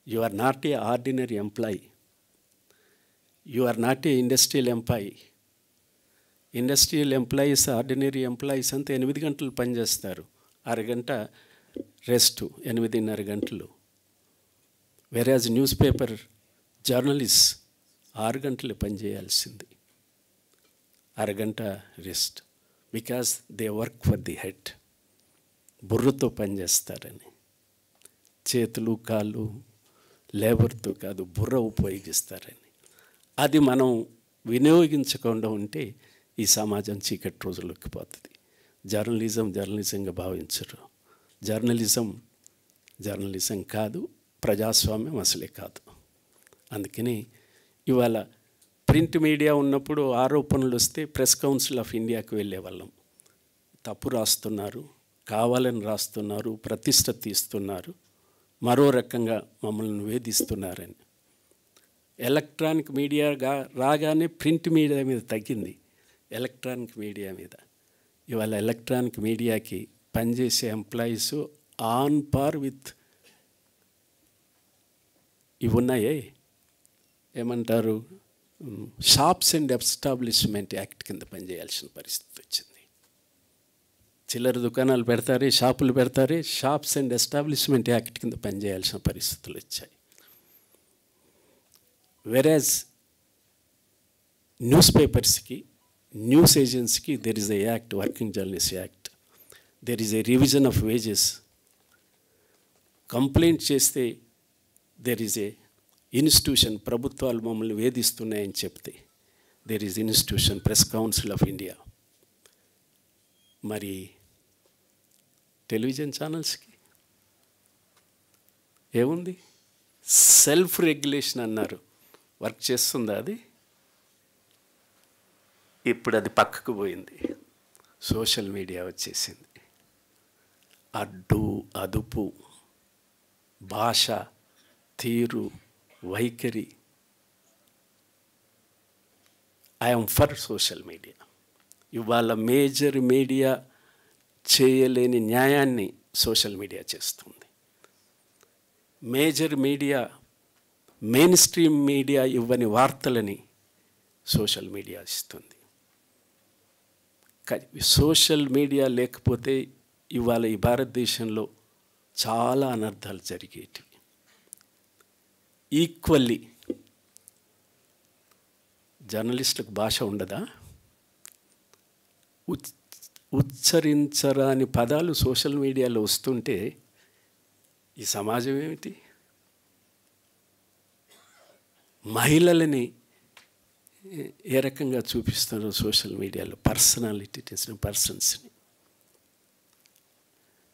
you are not a ordinary employee, you are not a industrial employee. Industrial employees, ordinary employees అంతా 8 గంటలు పనిచేస్తారు, అరగంట రెస్ట్, 8.5 గంటలు. వెరాజ్ న్యూస్ పేపర్ జర్నలిస్ట్ 6 గంటలు పనిచేయాల్సింది, అరగంట rest. Because they work for the head. బుర్రతో పనిచేస్తారని, చేతులు కాళ్ళు లేబర్తో కాదు, బుర్ర ఉపయోగిస్తారని. అది మనం వినియోగించకుండా ఉంటే ఈ సమాజం చీకటి రోజుల్లోకి పోతుంది. జర్నలిజంగా భావించరు. జర్నలిజం కాదు, ప్రజాస్వామ్యం అసలే కాదు. అందుకని ఇవాళ ప్రింట్ మీడియా ఉన్నప్పుడు ఆరోపణలు వస్తే ప్రెస్ కౌన్సిల్ ఆఫ్ ఇండియాకి వెళ్ళేవాళ్ళం. తప్పు రాస్తున్నారు, కావాలని రాస్తున్నారు, ప్రతిష్ట తీస్తున్నారు, మరో రకంగా మమ్మల్ని వేధిస్తున్నారని. ఎలక్ట్రానిక్ మీడియాగా రాగానే ప్రింట్ మీడియా మీద తగ్గింది, ఎలక్ట్రానిక్ మీడియా మీద. ఇవాళ ఎలక్ట్రానిక్ మీడియాకి పనిచేసే ఎంప్లాయీస్ ఆన్ పార్ విత్ ఇవి ఉన్నాయే, ఏమంటారు, షాప్స్ అండ్ ఎస్టాబ్లిష్మెంట్ యాక్ట్ కింద పనిచేయాల్సిన పరిస్థితి వచ్చింది. చిల్లర దుకాణాలు పెడతారే, షాపులు పెడతారే, షాప్స్ అండ్ ఎస్టాబ్లిష్మెంట్ యాక్ట్ కింద పనిచేయాల్సిన పరిస్థితులు వచ్చాయి. వెరాజ్ న్యూస్ పేపర్స్కి, న్యూస్ ఏజెన్సీకి there is a act, working journalist act. There is a revision of wages. Complaint చేస్తే దెర్ ఈజ్ ఏ ఇన్స్టిట్యూషన్, ప్రభుత్వాలు మమ్మల్ని వేధిస్తున్నాయని చెప్తే there is institution, press council of India. మరి టెలివిజన్ ఛానల్స్కి ఏముంది? సెల్ఫ్ రెగ్యులేషన్ అన్నారు, వర్క్ చేస్తుందా అది? ఇప్పుడు అది పక్కకు పోయింది, సోషల్ మీడియా వచ్చేసింది. అడ్డు అదుపు, భాష, తీరు, వైఖరి. I'm for social media. ఇవాళ మేజర్ మీడియా చేయలేని న్యాయాన్ని సోషల్ మీడియా చేస్తుంది. Major media, main stream media ఇవ్వని వార్తలని సోషల్ మీడియా ఇస్తుంది. సోషల్ మీడియా లేకపోతే ఇవాళ ఈ భారతదేశంలో చాలా అనర్థాలు జరిగేటివి. ఈక్వల్లీ జర్నలిస్టులకు భాష ఉండదా? ఉచ్చరించరాని పదాలు సోషల్ మీడియాలో వస్తుంటే ఈ సమాజం ఏమిటి? మహిళలని ఏ రకంగా చూపిస్తున్నారు సోషల్ మీడియాలో, పర్సన్స్ని.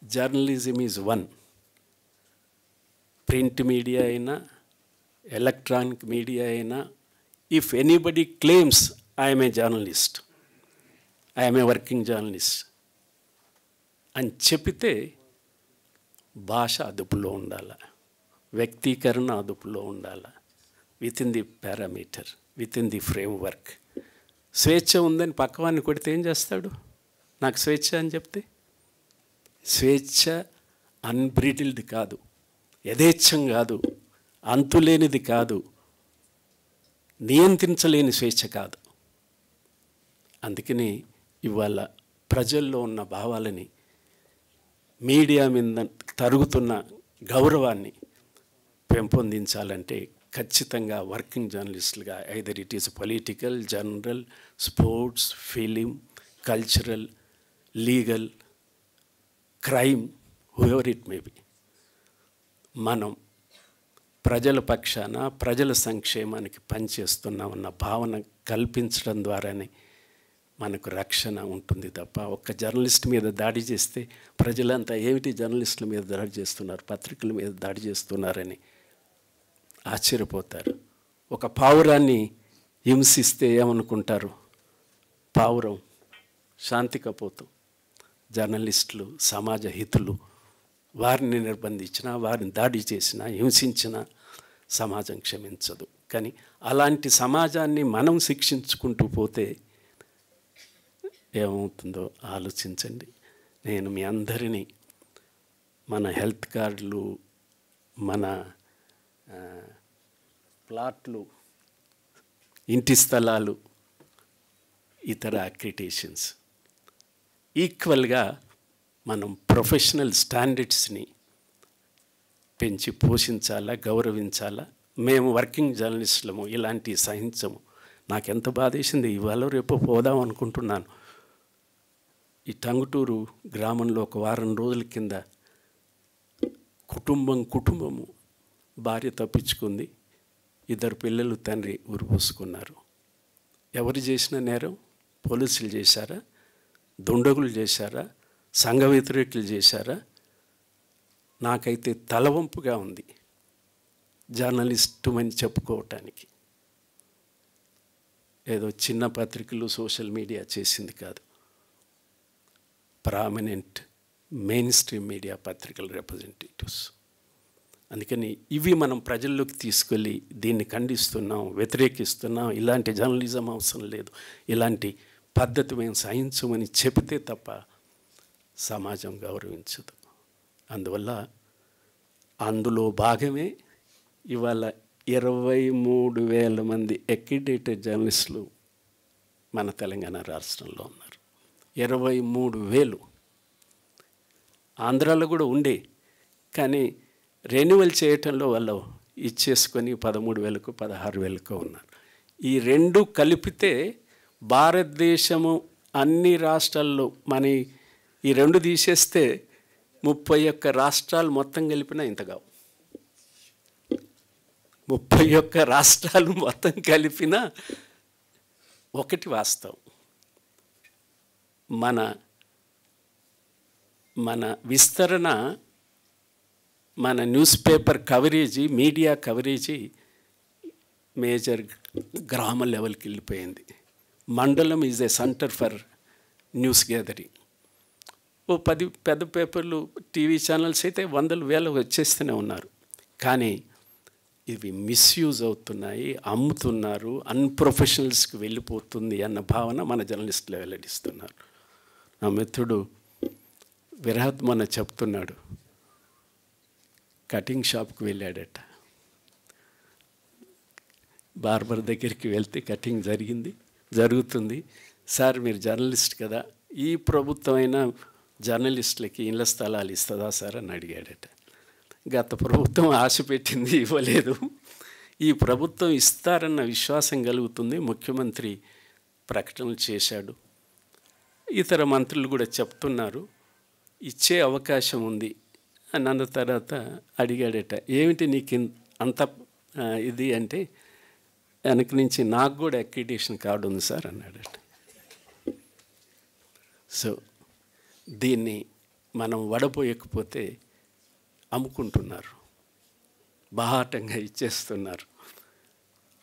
Journalism is one. Print media అయినా, ఎలక్ట్రానిక్ మీడియా అయినా, if anybody claims I'm a journalist, I'm a working journalist అని చెప్పితే భాష అదుపులో ఉండాలి, వ్యక్తీకరణ అదుపులో ఉండాలి, within the parameter, within the framework. స్వేచ్ఛ ఉందని పక్కవాన్ని కొడితే ఏం చేస్తాడు? నాకు స్వేచ్ఛ అని చెప్తే. స్వేచ్ఛ అన్బ్రిటిల్డ్ కాదు, యథేచ్ఛం కాదు, అంతులేనిది కాదు, నియంత్రించలేని స్వేచ్ఛ కాదు. అందుకని ఇవాళ ప్రజల్లో ఉన్న భావాలని, మీడియా మీద తరుగుతున్న గౌరవాన్ని పెంపొందించాలంటే ఖచ్చితంగా వర్కింగ్ జర్నలిస్టులుగా either it is political, general, sports, film, cultural, legal, crime, whoever it may be, మనం ప్రజల పక్షాన ప్రజల సంక్షేమానికి పనిచేస్తున్నామన్న భావన కల్పించడం ద్వారానే మనకు రక్షణ ఉంటుంది తప్ప ఒక్క జర్నలిస్ట్ మీద దాడి చేస్తే ప్రజలంతా ఏమిటి జర్నలిస్టుల మీద దాడి చేస్తున్నారు, పత్రికల మీద దాడి చేస్తున్నారని ఆశ్చర్యపోతారు. ఒక పావురాన్ని హింసిస్తే ఏమనుకుంటారు? పావురం శాంతి కపోతం. జర్నలిస్టులు, సమాజ హితులు వారిని నిర్బంధించినా, వారిని దాడి చేసినా, హింసించినా సమాజం క్షమించదు. కానీ అలాంటి సమాజాన్ని మనం శిక్షించుకుంటూ పోతే ఏమవుతుందో ఆలోచించండి. నేను మీ అందరినీ మన హెల్త్ కార్డులు, మన ప్లాట్లు, ఇంటి స్థలాలు, ఇతర అక్రిటేషన్స్ ఈక్వల్గా మనం ప్రొఫెషనల్ స్టాండర్డ్స్ని పెంచి పోషించాలా, గౌరవించాలా. మేము వర్కింగ్ జర్నలిస్టులము ఇలాంటి సహించము. నాకెంత బాధేసింది. ఇవాళ రేపు పోదాం అనుకుంటున్నాను. ఈ టంగుటూరు గ్రామంలో ఒక వారం రోజుల కింద కుటుంబము భార్య తప్పించుకుంది, 2 పిల్లలు తండ్రి ఉరిపోసుకున్నారు. ఎవరు చేసిన నేరం? పోలీసులు చేశారా? దుండగులు చేశారా? సంఘ వ్యతిరేకులు చేశారా? నాకైతే తలవంపుగా ఉంది జర్నలిస్టు అని చెప్పుకోవటానికి. ఏదో చిన్న పత్రికలు, సోషల్ మీడియా చేసింది కాదు, ప్రామినెంట్ మెయిన్ స్ట్రీమ్ మీడియా పత్రికల రిప్రజెంటేటివ్స్. అందుకని ఇవి మనం ప్రజల్లోకి తీసుకెళ్ళి దీన్ని ఖండిస్తున్నాం, వ్యతిరేకిస్తున్నాం, ఇలాంటి జర్నలిజం అవసరం లేదు, ఇలాంటి పద్ధతి మేము సహించమని చెబితే తప్ప సమాజం గౌరవించదు. అందువల్ల అందులో భాగమే ఇవాళ 23,000 మంది అక్రిడేటెడ్ జర్నలిస్టులు మన తెలంగాణ రాష్ట్రంలో ఉన్నారు. 23,000. ఆంధ్రాలో కూడా ఉండే, కానీ రెన్యువల్ చేయటంలో వాళ్ళు ఇచ్చేసుకొని 13,000కు 16,000కు ఉన్నారు. ఈ 2 కలిపితే భారతదేశము అన్ని రాష్ట్రాల్లో మన ఈ 2 తీసేస్తే 31 రాష్ట్రాలు మొత్తం కలిపినా ఇంత కావు. 31 రాష్ట్రాలు మొత్తం కలిపినా ఒకటి వాస్తవం, మన విస్తరణ, మన news paper coverage, media coverage major గ్రామ లెవెల్కి వెళ్ళిపోయింది. మండలం is a centre for news gathering. 10 పెద్ద పేపర్లు, టీవీ ఛానల్స్ అయితే 100,000 వచ్చేస్తూనే ఉన్నారు. కానీ ఇవి మిస్యూజ్ అవుతున్నాయి, అమ్ముతున్నారు, అన్ప్రొఫెషనల్స్కి వెళ్ళిపోతుంది అన్న భావన మన జర్నలిస్టులు వెల్లడిస్తున్నారు. నా మిత్రుడు విరాట్ మొన్న చెప్తున్నాడు, కటింగ్ షాప్కి వెళ్ళాడట. బార్బర్ దగ్గరికి వెళ్తే కటింగ్ జరుగుతుంది. సార్ మీరు జర్నలిస్ట్ కదా, ఈ ప్రభుత్వమైన జర్నలిస్టులకి ఇళ్ల స్థలాలు ఇస్తుందా సార్ అని అడిగాడట. గత ప్రభుత్వం ఆశ పెట్టింది, ఇవ్వలేదు. ఈ ప్రభుత్వం ఇస్తారన్న విశ్వాసం కలుగుతుంది. ముఖ్యమంత్రి ప్రకటనలు చేశాడు, ఇతర మంత్రులు కూడా చెప్తున్నారు ఇచ్చే అవకాశం ఉంది అని అన్న తర్వాత అడిగాడట, ఏమిటి నీకు అంత ఇది అంటే, వెనక నుంచి నాకు కూడా అక్రిడిటేషన్ కార్డు ఉంది సార్ అన్నాడట. సో దీన్ని మనం వడపోయకపోతే అమ్ముకుంటున్నారు, బాహాటంగా ఇచ్చేస్తున్నారు.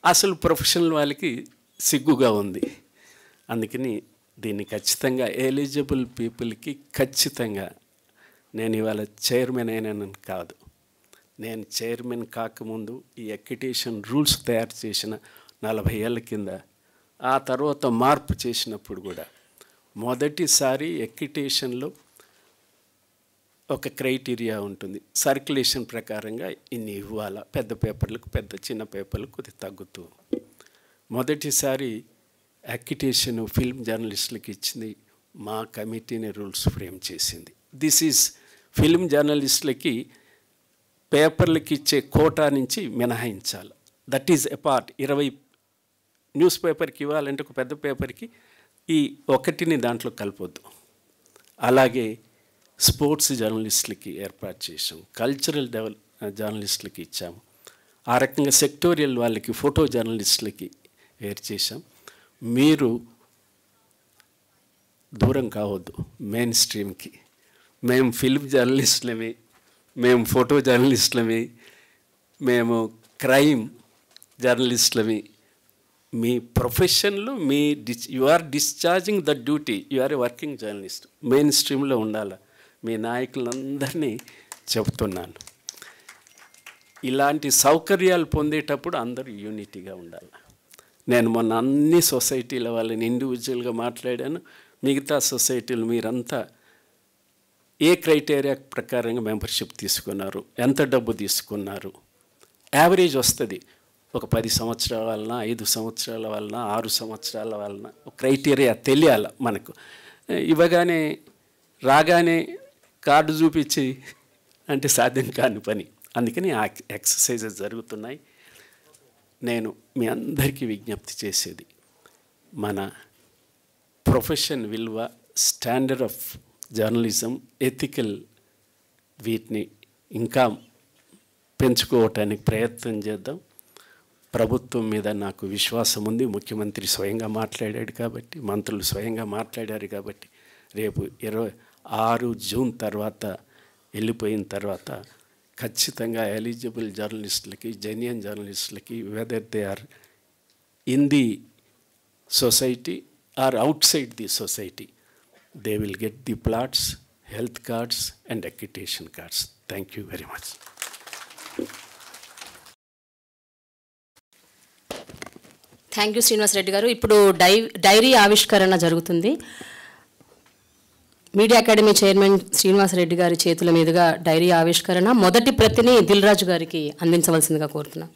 అసలు ప్రొఫెషనల్ వాళ్ళకి సిగ్గుగా ఉంది. అందుకని దీన్ని ఖచ్చితంగా ఎలిజిబుల్ పీపుల్కి ఖచ్చితంగా, నేను ఇవాళ చైర్మన్ అయినాను కాదు, నేను చైర్మన్ కాకముందు ఈ అక్రిడిటేషన్ రూల్స్ తయారు చేసిన 40 ఏళ్ళ కింద, ఆ తర్వాత మార్పు చేసినప్పుడు కూడా మొదటిసారి అక్రిడిటేషన్లో ఒక క్రైటీరియా ఉంటుంది. సర్క్యులేషన్ ప్రకారంగా ఇన్ని ఇవ్వాలా, పెద్ద పేపర్లకు, చిన్న పేపర్లకు కొద్ది తగ్గుతూ. మొదటిసారి అక్రిడిటేషన్ ఫిల్మ్ జర్నలిస్టులకు ఇచ్చింది మా కమిటీని రూల్స్ ఫ్రేమ్ చేసింది. దిస్ ఈజ్ ఫిల్మ్ జర్నలిస్టులకి పేపర్లకి ఇచ్చే కోటా నుంచి మినహాయించాలి. That is apart. 20 న్యూస్ పేపర్కి ఇవ్వాలంటే ఒక పెద్ద పేపర్కి ఈ 1ని దాంట్లో కలపొద్దు. అలాగే స్పోర్ట్స్ జర్నలిస్టులకి ఏర్పాటు చేసాం, కల్చరల్ జర్నలిస్టులకి ఇచ్చాము. ఆ రకంగా సెక్టోరియల్ వాళ్ళకి, ఫోటో జర్నలిస్టులకి వేరు చేశాం. మీరు దూరం కావద్దు మెయిన్ స్ట్రీమ్కి. మేము ఫిల్మ్ జర్నలిస్టులమే, మేము ఫోటో జర్నలిస్టులమే, మేము క్రైమ్ జర్నలిస్టులమి. మీ ప్రొఫెషన్లో you are discharging the duty, you are a working journalist. Main స్ట్రీమ్లో ఉండాలి. మీ నాయకులందరినీ చెప్తున్నాను, ఇలాంటి సౌకర్యాలు పొందేటప్పుడు అందరూ యూనిటీగా ఉండాలి. నేను మొన్న అన్ని సొసైటీల వాళ్ళని ఇండివిజువల్గా మాట్లాడాను. మిగతా సొసైటీలు మీరంతా ఏ క్రైటీరియా ప్రకారంగా మెంబర్షిప్ తీసుకున్నారు, ఎంత డబ్బు తీసుకున్నారు, యావరేజ్ వస్తుంది. ఒక 10 సంవత్సరాల వలన, 5 సంవత్సరాల వలన, 6 సంవత్సరాల వలన ఒక క్రైటీరియా తెలియాలి మనకు. ఇవ్వగానే రాగానే కార్డు చూపించి అంటే సాధ్యం కాని పని. అందుకని ఆ ఎక్సర్సైజెస్ జరుగుతున్నాయి. నేను మీ అందరికీ విజ్ఞప్తి చేసేది, మన ప్రొఫెషన్ విలువ, స్టాండర్డ్ ఆఫ్ జర్నలిజం, ఎథికల్, వీటిని ఇంకా పెంచుకోవటానికి ప్రయత్నం చేద్దాం. ప్రభుత్వం మీద నాకు విశ్వాసం ఉంది. ముఖ్యమంత్రి స్వయంగా మాట్లాడాడు కాబట్టి, మంత్రులు స్వయంగా మాట్లాడారు కాబట్టి, రేపు 26 జూన్ తర్వాత వెళ్ళిపోయిన తర్వాత ఖచ్చితంగా ఎలిజిబుల్ జర్నలిస్టులకి, జెన్యూన్ జర్నలిస్టులకి, whether they are in the society or outside the society, they will get the plots, health cards and accreditation cards. Thank you very much. Thank you Srinivas Reddy గారు. ఇప్పుడు డైరీ ఆవిష్కరణ జరుగుతుంది. Media academy chairman Srinivas Reddy గారి చేతుల మీదుగా dairy ఆవిష్కరణ. మొదటి ప్రతిని దిల్రాజు గారికి అందించవలసిందిగా కోరుతున్నాం.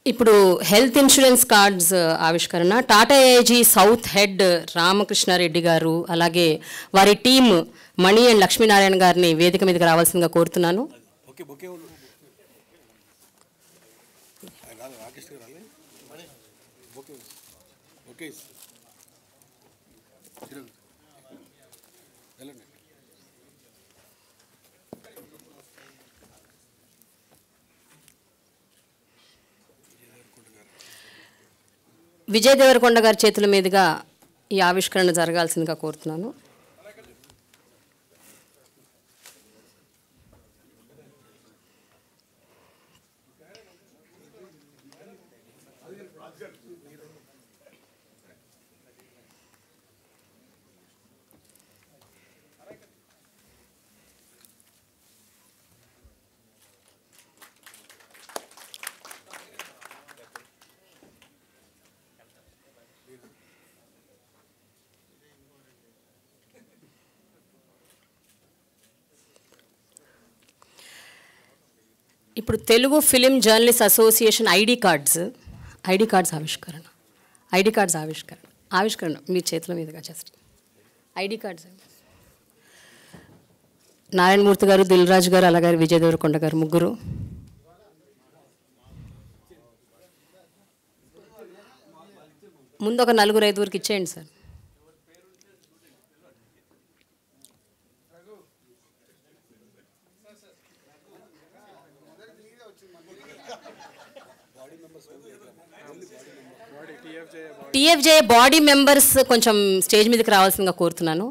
ఇప్పుడు హెల్త్ ఇన్సూరెన్స్ కార్డ్స్ ఆవిష్కరణ. Tata AIG south head Ramakrishna Reddy గారు, అలాగే వారి టీమ్ మణి అండ్ లక్ష్మీనారాయణ గారిని వేదిక మీదకి రావాల్సిందిగా కోరుతున్నాను. విజయ్ దేవరకొండ గారి చేతుల మీదుగా ఈ ఆవిష్కరణ జరగాల్సిందిగా కోరుతున్నాను. ఇప్పుడు Telugu film journalist association ID cards ఆవిష్కరణ మీ చేతుల మీదుగా జస్ట్ ఐడి కార్డ్స్. నారాయణమూర్తి గారు, దిల్రాజు గారు, అలాగే విజయ్ దేవరకొండ గారు ముగ్గురు. ముందు ఒక 4-5 ఇచ్చేయండి సార్. టీఎఫ్జే బాడీ మెంబర్స్ కొంచెం స్టేజ్ మీదకి రావాల్సిందిగా కోరుతున్నాను.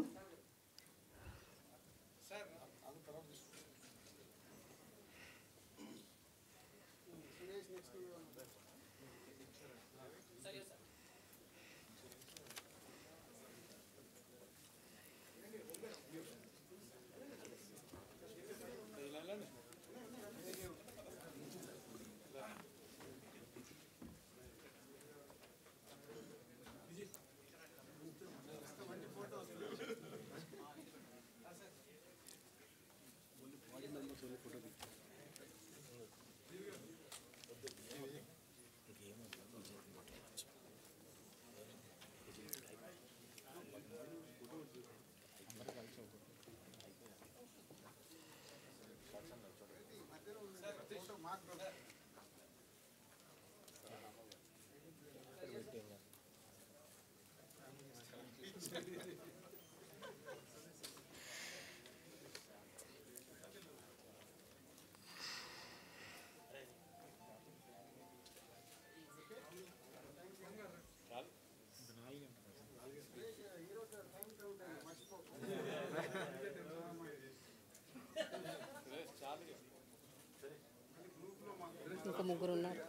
ఇంకా ముగ్గురు ఉన్నారు.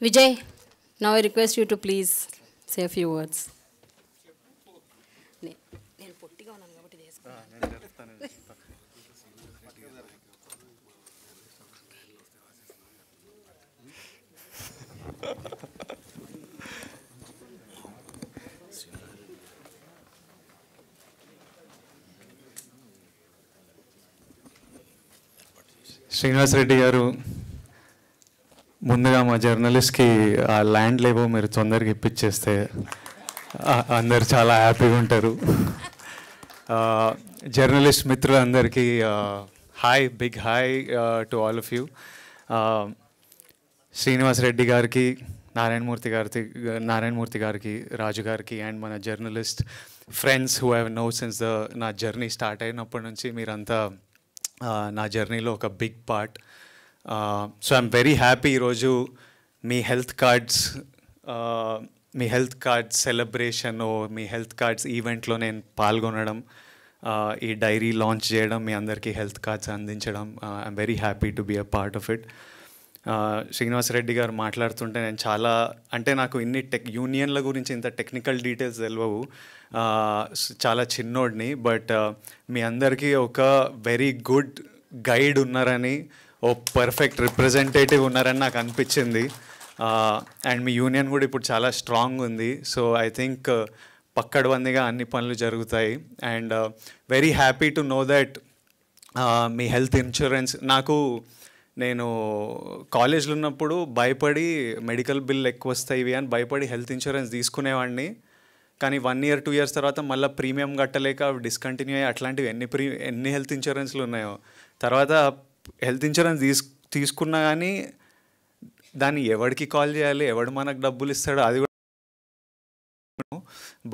Vijay, now I request you to please say a few words. నేను పొట్టిగా ఉన్నాను కాబట్టి శ్రీనివాస్ రెడ్డి గారు, ముందుగా మా జర్నలిస్ట్కి ఆ ల్యాండ్ లేవో మీరు తొందరగా ఇప్పించేస్తే అందరు చాలా హ్యాపీగా ఉంటారు. జర్నలిస్ట్ మిత్రులందరికీ hi, big hi to all of you. Srinivas Reddy గారికి, నారాయణమూర్తి గారికి, రాజు గారికి అండ్ మన journalist friends who have known since నా జర్నీ స్టార్ట్ అయినప్పటి నుంచి మీరంతా నా జర్నీలో ఒక big part. So I'm very happy ఈరోజు మీ హెల్త్ కార్డ్స్ సెలబ్రేషన్, మీ హెల్త్ కార్డ్స్ ఈవెంట్లో నేను పాల్గొనడం, ఈ డైరీ లాంచ్ చేయడం, మీ అందరికీ హెల్త్ కార్డ్స్ అందించడం, I'm very happy to be a part of it. Srinivas Reddy గారు మాట్లాడుతుంటే నేను చాలా, అంటే నాకు ఇన్ని యూనియన్ల గురించి ఇంత టెక్నికల్ డీటెయిల్స్ తెలియవు, చాలా చిన్నోడిని. బట్ మీ అందరికీ ఒక వెరీ గుడ్ గైడ్ ఉన్నారని, ఓ పర్ఫెక్ట్ రిప్రజెంటేటివ్ ఉన్నారని నాకు అనిపించింది. అండ్ మీ యూనియన్ కూడా ఇప్పుడు చాలా స్ట్రాంగ్ ఉంది. సో ఐ థింక్ పక్కడబందిగా అన్ని పనులు జరుగుతాయి. And very happy to know that me health insurance, నేను కాలేజ్లో ఉన్నప్పుడు భయపడి మెడికల్ బిల్ ఎక్కువ వస్తాయి అని భయపడి హెల్త్ ఇన్సూరెన్స్ తీసుకునేవాడిని. కానీ 1 year 2 years తర్వాత మళ్ళీ ప్రీమియం కట్టలేక డిస్కంటిన్యూ అయ్యి అట్లాంటివి ఎన్ని హెల్త్ ఇన్సూరెన్స్లు ఉన్నాయో. తర్వాత హెల్త్ ఇన్సూరెన్స్ తీసుకున్నా కానీ దాన్ని ఎవరికి కాల్ చేయాలి, ఎవడు మనకు డబ్బులు ఇస్తాడో అది కూడా.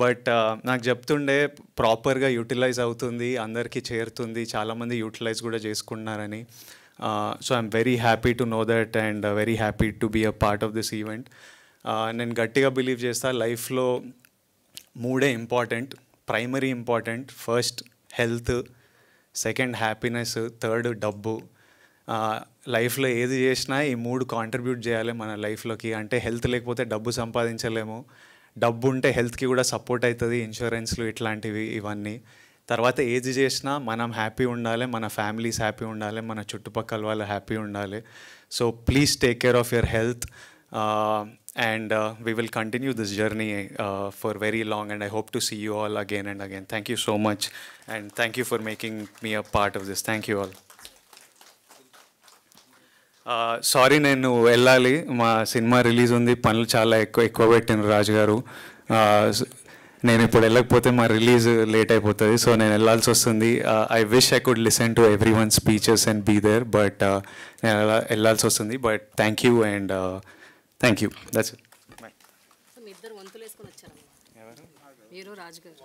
బట్ నాకు చెప్తుండే ప్రాపర్గా యూటిలైజ్ అవుతుంది, అందరికీ చేరుతుంది, చాలామంది యూటిలైజ్ కూడా చేసుకుంటున్నారని. So I'm very happy to know that and very happy to be a part of this event. నేను గట్టిగా బిలీవ్ చేస్తా, లైఫ్లో 3 important, primary important. First health, second happiness, third డబ్బు. లైఫ్లో ఏది చేసినా ఈ 3 కాంట్రిబ్యూట్ చేయాలి మన లైఫ్లోకి. అంటే హెల్త్ లేకపోతే డబ్బు సంపాదించలేము, డబ్బు ఉంటే హెల్త్కి కూడా సపోర్ట్ అవుతుంది, ఇన్సూరెన్స్లు ఇట్లాంటివి ఇవన్నీ. తర్వాత ఏది చేసినా మనం హ్యాపీ ఉండాలి, మన ఫ్యామిలీస్ హ్యాపీ ఉండాలి, మన చుట్టుపక్కల వాళ్ళు హ్యాపీ ఉండాలి. So please take care of your health. And we will continue this journey for very long, and I hope to see you all again and again. Thank you so much, and thank you for making me a part of this. Thank you all. Sorry, నేను వెళ్ళాలి, మా cinema release ఉంది, పనులు చాలా ఎక్కువ పెట్టిన రాజు గారు. నేను ఇప్పుడు వెళ్ళకపోతే మా రిలీజ్ లేట్ అయిపోతుంది, సో నేను వెళ్ళాల్సి వస్తుంది. I wish I could listen to everyone speeches and be there, but నేను వెళ్ళాల్సి వస్తుంది. But thank you and thank you. That's it. మీ ఇద్దరు వంతులు వేసుకొని వచ్చారు, మీరు రాజు గారు.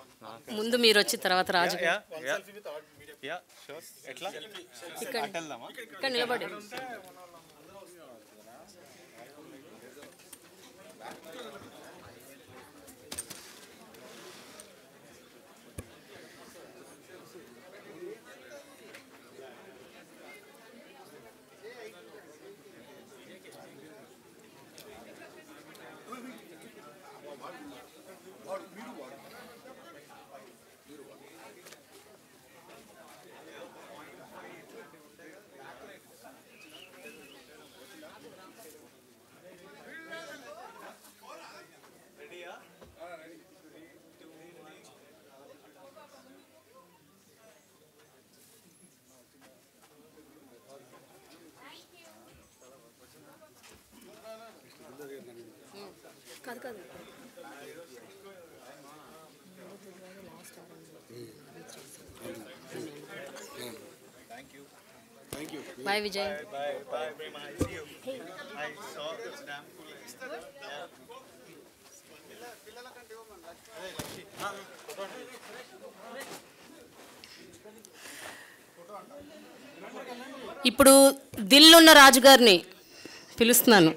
ముందు మీరు వచ్చి తర్వాత రాజు గారు. ఇక్కడ నిలబడి కాదు. Bye, Vijay. Bye. See you. I saw this damn cool. ఇప్పుడు దిల్లున్న రాజు గారిని పిలుస్తున్నాను.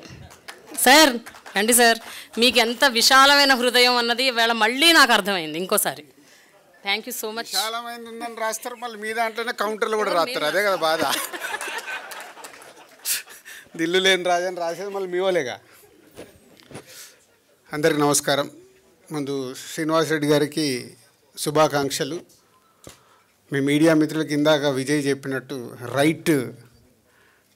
సార్ రండి సార్, మీకు ఎంత విశాలమైన హృదయం అన్నది వేళ మళ్ళీ నాకు అర్థమైంది ఇంకోసారి. Thank you so much. చాలామంది ఉందని రాస్తారు, మళ్ళీ మీ దాంట్లోనే కౌంటర్లు కూడా రాస్తారు. అదే కదా బాధ. దిల్లు లేని రాజని రాసేది మళ్ళీ మీ వాళ్ళేగా. అందరికి నమస్కారం. ముందు శ్రీనివాస్ రెడ్డి గారికి శుభాకాంక్షలు. మీ మీడియా మిత్రులకి ఇందాక విజయ్ చెప్పినట్టు రైట్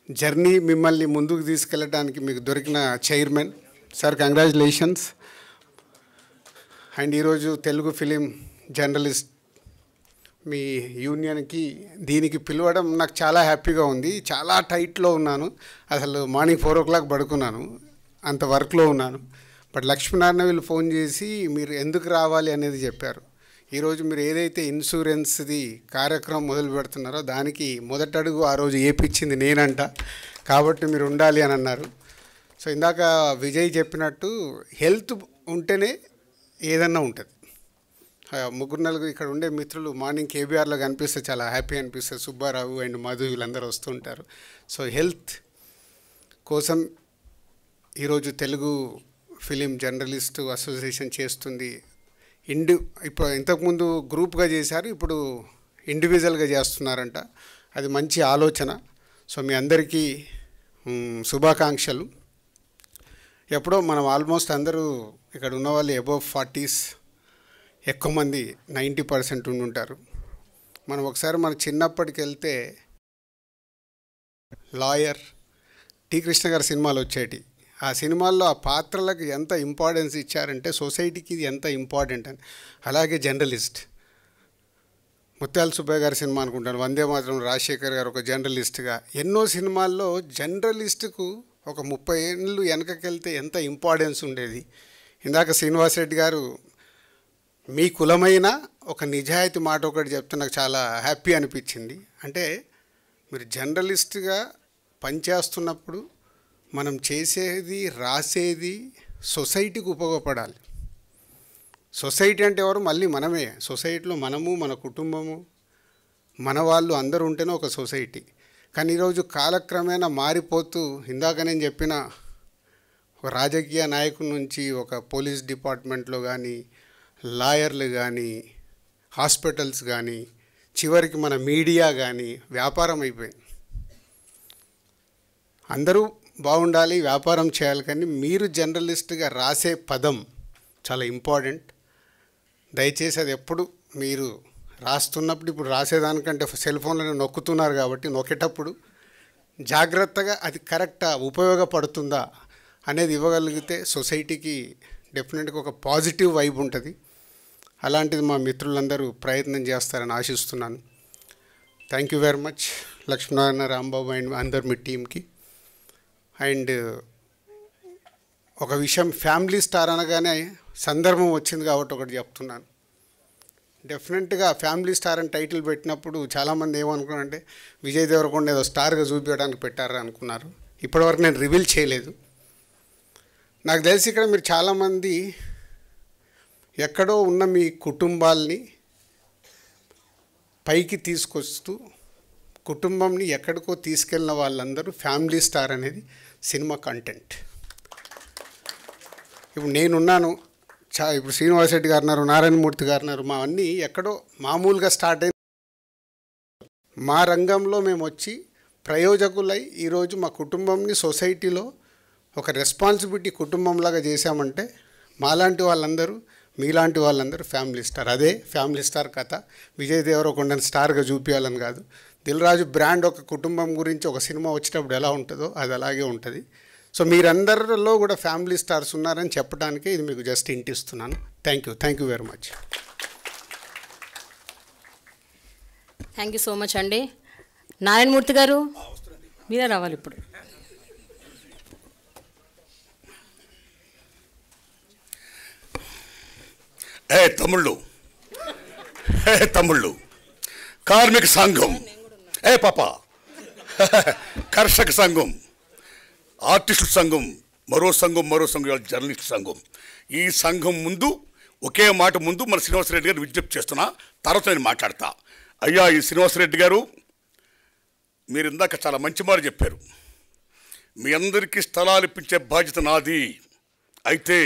జర్నీ, మిమ్మల్ని ముందుకు తీసుకెళ్ళడానికి మీకు దొరికిన చైర్మన్ సార్, కంగ్రాచులేషన్స్. అండ్ ఈరోజు తెలుగు ఫిలిం జర్నలిస్ట్ మీ యూనియన్కి దీనికి పిలవడం నాకు చాలా హ్యాపీగా ఉంది. చాలా టైట్లో ఉన్నాను, అసలు మార్నింగ్ 4 o'clock పడుకున్నాను, అంత వర్క్లో ఉన్నాను. బట్ లక్ష్మీనారాయణ వీళ్ళు ఫోన్ చేసి మీరు ఎందుకు రావాలి అనేది చెప్పారు. ఈరోజు మీరు ఏదైతే ఇన్సూరెన్స్ది కార్యక్రమం మొదలు పెడుతున్నారో దానికి మొదటడుగు ఆ రోజు ఏపిచ్చింది నేనంట, కాబట్టి మీరు ఉండాలి అని అన్నారు. సో ఇందాక విజయ్ చెప్పినట్టు హెల్త్ ఉంటేనే ఏదన్నా ఉంటుంది. 3-4 ఇక్కడ ఉండే మిత్రులు మార్నింగ్ కేబీఆర్లో కనిపిస్తే చాలా హ్యాపీ అనిపిస్తుంది. సుబ్బారావు అండ్ మధు వీళ్ళందరూ వస్తూ ఉంటారు. సో హెల్త్ కోసం ఈరోజు తెలుగు ఫిలిం జర్నలిస్టు అసోసియేషన్ చేస్తుంది. ఇప్పుడు ఇంతకుముందు గ్రూప్గా చేశారు, ఇప్పుడు ఇండివిజువల్గా చేస్తున్నారంట. అది మంచి ఆలోచన. సో మీ అందరికీ శుభాకాంక్షలు. ఎప్పుడో మనం ఆల్మోస్ట్ అందరూ ఇక్కడ ఉన్న వాళ్ళు అబోవ్ 40s, ఎక్కువ మంది 90% ఉండుంటారు. మనం ఒకసారి మన చిన్నప్పటికి వెళ్తే లాయర్, టి కృష్ణ గారి సినిమాలు వచ్చేటి. ఆ సినిమాల్లో ఆ పాత్రలకు ఎంత ఇంపార్టెన్స్ ఇచ్చారంటే సొసైటీకి ఇది ఎంత ఇంపార్టెంట్ అని. అలాగే జర్నలిస్ట్, ముత్యాల సుబ్బయ్య గారి సినిమా అనుకుంటాను, వందే మాత్రం రాజశేఖర్ గారు ఒక జర్నలిస్ట్గా ఎన్నో సినిమాల్లో జర్నలిస్టుకు ఒక 30 ఏళ్ళు వెనకకెళ్తే ఎంత ఇంపార్టెన్స్ ఉండేది. ఇందాక శ్రీనివాస్ రెడ్డి గారు మీ కులమైన ఒక నిజాయితీ మాట ఒకటి చెప్తే నాకు చాలా హ్యాపీ అనిపించింది. అంటే మీరు జర్నలిస్ట్గా పనిచేస్తున్నప్పుడు మనం చేసేది రాసేది సొసైటీకి ఉపయోగపడాలి. సొసైటీ అంటే ఎవరు? మళ్ళీ మనమే. సొసైటీలో మనము, మన కుటుంబము, మన వాళ్ళు అందరూ ఉంటేనే ఒక సొసైటీ. కానీ ఈరోజు కాలక్రమేణా మారిపోతూ, ఇందాక నేను చెప్పిన ఒక రాజకీయ నాయకుల నుంచి ఒక పోలీస్ డిపార్ట్మెంట్లో కానీ, లాయర్లు కానీ, హాస్పిటల్స్ కానీ, చివరికి మన మీడియా కానీ వ్యాపారం అయిపోయింది. అందరూ బాగుండాలి, వ్యాపారం చేయాలి, కానీ మీరు జర్నలిస్ట్గా రాసే పదం చాలా ఇంపార్టెంట్. దయచేసి అది ఎప్పుడు మీరు రాస్తున్నప్పుడు, ఇప్పుడు రాసేదానికంటే సెల్ ఫోన్లో నొక్కుతున్నారు కాబట్టి నొక్కేటప్పుడు జాగ్రత్తగా అది కరెక్టా, ఉపయోగపడుతుందా అనేది ఇవ్వగలిగితే సొసైటీకి డెఫినెట్గా ఒక పాజిటివ్ వైబ్ ఉంటుంది. అలాంటిది మా మిత్రులందరూ ప్రయత్నం చేస్తారని ఆశిస్తున్నాను. Thank you very much Lakshminarayana, Rambabu and అందరు మీ టీంకి. అండ్ ఒక విషయం, ఫ్యామిలీ స్టార్ అనగానే సందర్భం వచ్చింది కాబట్టి ఒకటి చెప్తున్నాను. డెఫినెట్గా ఫ్యామిలీ స్టార్ అని టైటిల్ పెట్టినప్పుడు చాలామంది ఏమనుకున్నారంటే విజయ్ దేవరకొండ ఏదో స్టార్గా చూపించడానికి పెట్టారా అనుకున్నారు. ఇప్పటివరకు నేను రివీల్ చేయలేదు. నాకు తెలిసి ఇక్కడ మీరు చాలామంది ఎక్కడో ఉన్న మీ కుటుంబాల్ని పైకి తీసుకొస్తూ కుటుంబంని ఎక్కడికో తీసుకెళ్ళిన వాళ్ళందరూ ఫ్యామిలీ స్టార్ అనేది సినిమా కంటెంట్. ఇప్పుడు నేనున్నాను, ఇప్పుడు శ్రీనివాస్ రెడ్డి గారు ఉన్నారు, నారాయణమూర్తి గారు ఉన్నారు, మా అన్నీ ఎక్కడో మామూలుగా స్టార్ట్ అయిన మా రంగంలో మేము వచ్చి ప్రయోజకులై ఈరోజు మా కుటుంబంని సొసైటీలో ఒక రెస్పాన్సిబిలిటీ కుటుంబంలాగా చేశామంటే మాలాంటి వాళ్ళందరూ, మీలాంటి వాళ్ళందరూ ఫ్యామిలీ స్టార్. అదే ఫ్యామిలీ స్టార్ కథ. విజయ్ దేవరకొండని స్టార్గా చూపించాలని కాదు. దిల్ రాజు బ్రాండ్ ఒక కుటుంబం గురించి ఒక సినిమా వచ్చేటప్పుడు ఎలా ఉంటుందో అది అలాగే ఉంటుంది. సో మీరందరిలో కూడా ఫ్యామిలీ స్టార్స్ ఉన్నారని చెప్పడానికే ఇది మీకు జస్ట్ ఇంటిస్తున్నాను. Thank you very much. Thank you so much అండి. నారాయణమూర్తి గారు మీరే రావాలి ఇప్పుడు. తమ్ముళ్ళు కార్మిక సంఘం, కర్షక సంఘం, ఆర్టిస్టుల సంఘం, మరో సంఘం జర్నలిస్ట్ సంఘం. ఈ సంఘం ముందు ఒకే మాట ముందు మన శ్రీనివాసరెడ్డి గారు విజ్ఞప్తి చేస్తున్నా, తర్వాత నేను మాట్లాడతా. అయ్యా, ఈ శ్రీనివాసరెడ్డి గారు మీరు ఇందాక చాలా మంచి మాట చెప్పారు. మీ అందరికీ స్థలాలు ఇప్పించే బాధ్యత నాది. అయితే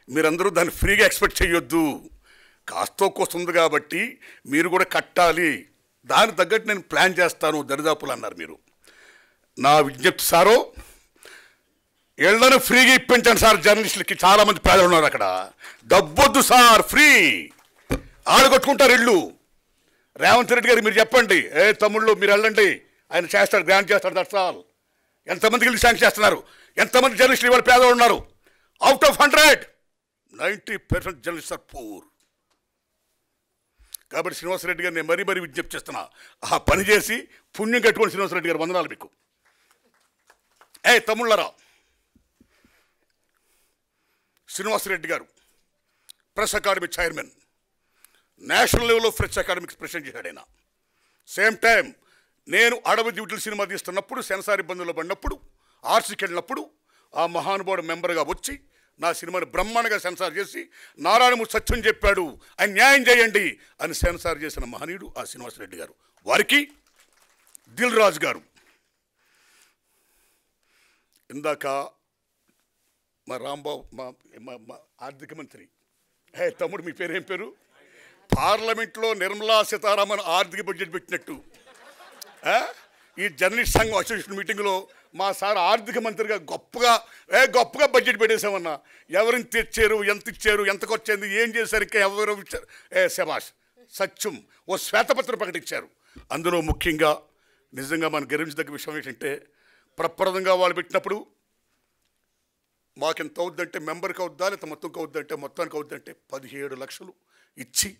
మీరందరూ దాన్ని ఫ్రీగా ఎక్స్పెక్ట్ చేయొద్దు. కాస్తో కోస్తుంది కాబట్టి మీరు కూడా కట్టాలి. దానికి తగ్గట్టు నేను ప్లాన్ చేస్తాను దరిదాపులు అన్నారు మీరు. నా విజ్ఞప్తి సారో, ఇళ్లను ఫ్రీగా ఇప్పించండి సార్. జర్నలిస్టులకి చాలామంది పేదలు ఉన్నారు అక్కడ. డబ్బొద్దు సార్, ఫ్రీ. ఆడగొట్టుకుంటారు ఇళ్ళు. రేవంత్ రెడ్డి గారు మీరు చెప్పండి, తమ్ముళ్ళు మీరు వెళ్ళండి, ఆయన చేస్తాడు, గ్రాంట్ చేస్తాడు. That's all. ఎంతమందికి ఇల్లు శాంక్షన్ చేస్తున్నారు? ఎంతమంది జర్నలిస్టులు ఇవాళ పేదవాళ్ళు ఉన్నారు? Out of 100 90% journalist are poor. కాబట్టి శ్రీనివాసరెడ్డి గారు నేను మరీ విజ్ఞప్తి చేస్తున్నా, ఆ పని చేసి పుణ్యం కట్టుకోండి. శ్రీనివాసరెడ్డి గారు వందనాలు మీకు. తమ్ముళ్ళరా, శ్రీనివాసరెడ్డి గారు ప్రెస్ అకాడమీ చైర్మన్, నేషనల్ లెవెల్లో ప్రెస్ అకాడమీకి ప్రెసిడెంట్ చేశాడు ఆయన. సేమ్ టైం నేను అడవి డ్యూటీలు సినిమా తీస్తున్నప్పుడు, సెన్సార్ ఇబ్బందుల్లో పడినప్పుడు, ఆర్సీకి వెళ్ళినప్పుడు ఆ మహానుభావుడు మెంబర్గా వచ్చి నా సినిమాని బ్రహ్మాండంగా సెన్సార్ చేసి నారాయణమూర్తి సత్యం చెప్పాడు, ఆయన న్యాయం చేయండి అని సెన్సార్ చేసిన మహనీయుడు ఆ శ్రీనివాసరెడ్డి గారు. వారికి దిల్ రాజు గారు, ఇందాక మా రాంబాబు మా ఆర్థిక మంత్రి, తమ్ముడు మీ పేరు ఏం పేరు? పార్లమెంట్లో నిర్మలా సీతారామన్ ఆర్థిక బడ్జెట్ పెట్టినట్టు ఈ జర్నలిస్ట్ సంఘం అసోసియేషన్ మీటింగ్లో మా సార్ ఆర్థిక మంత్రిగా గొప్పగా బడ్జెట్ పెట్టేశామన్నా. ఎవరిని తెచ్చారు, ఎంత ఇచ్చారు, ఎంతకు వచ్చింది, ఏం చేశారు, ఇంకా ఎవరు ఇచ్చారు, శభాష్ సత్యం ఓ శ్వేతపత్రం ప్రకటించారు. అందులో ముఖ్యంగా నిజంగా మనం గర్వించదగ్గ విషయం ఏంటంటే, ప్రప్రదంగా వాళ్ళు పెట్టినప్పుడు మాకెంత అవుద్దంటే, మెంబర్కి అవుద్దా లేకపోతే మొత్తంకి అవుద్దంటే, మొత్తానికి అవుద్దంటే 17 లక్షలు ఇచ్చి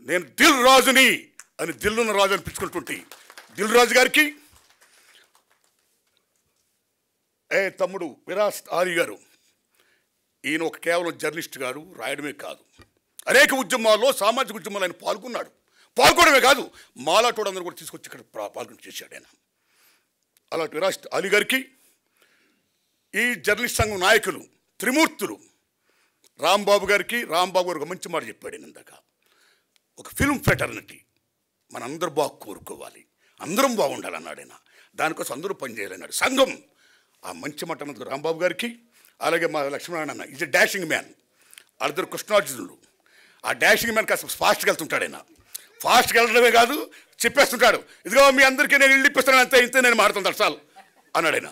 నేను దిల్ రాజుని అని దిల్లున్న రాజు అనిపించుకుంటుంటే, దిల్ రాజు గారికి తమ్ముడు విరాస్ ఆలీ గారు, ఈయన ఒక కేవలం జర్నలిస్ట్ గారు, రాయడమే కాదు అనేక ఉద్యమాల్లో, సామాజిక ఉద్యమాల్లో ఆయన పాల్గొనడమే కాదు మాలాటోడు అందరూ కూడా తీసుకొచ్చి ఇక్కడ పాల్గొని చేశాడు ఆయన. అలాంటి విరాస్ ఆలీ గారికి ఈ జర్నలిస్ట్ సంఘం నాయకులు త్రిమూర్తులు రాంబాబు గారికి, రాంబాబు గారు ఒక మంచి మాట చెప్పాడు ఇందాక, ఒక ఫిల్మ్ ఫెటర్నిటీ మనందరూ బాగా కోరుకోవాలి, అందరం బాగుండాలన్నాడు ఆయన. దానికోసం అందరూ పనిచేయాలన్నాడు సంఘం. ఆ మంచి మాట అన్నది రాంబాబు గారికి, అలాగే మా లక్ష్మణారాయణ అన్న ఈజ్ ఎ డాషింగ్ మ్యాన్. వాళ్ళిద్దరు కృష్ణార్జునులు. ఆ డాషింగ్ మ్యాన్ కాస్త ఫాస్ట్గా వెళ్తుంటాడు ఆయన. ఫాస్ట్గా వెళ్ళడమే కాదు చెప్పేస్తుంటాడు, ఇదిగో మీ అందరికీ నేను ఇల్లు ఇప్పిస్తాను, అంతే ఇంతే నేను మారుతాను దర్శాలు అన్నాడు ఆయన.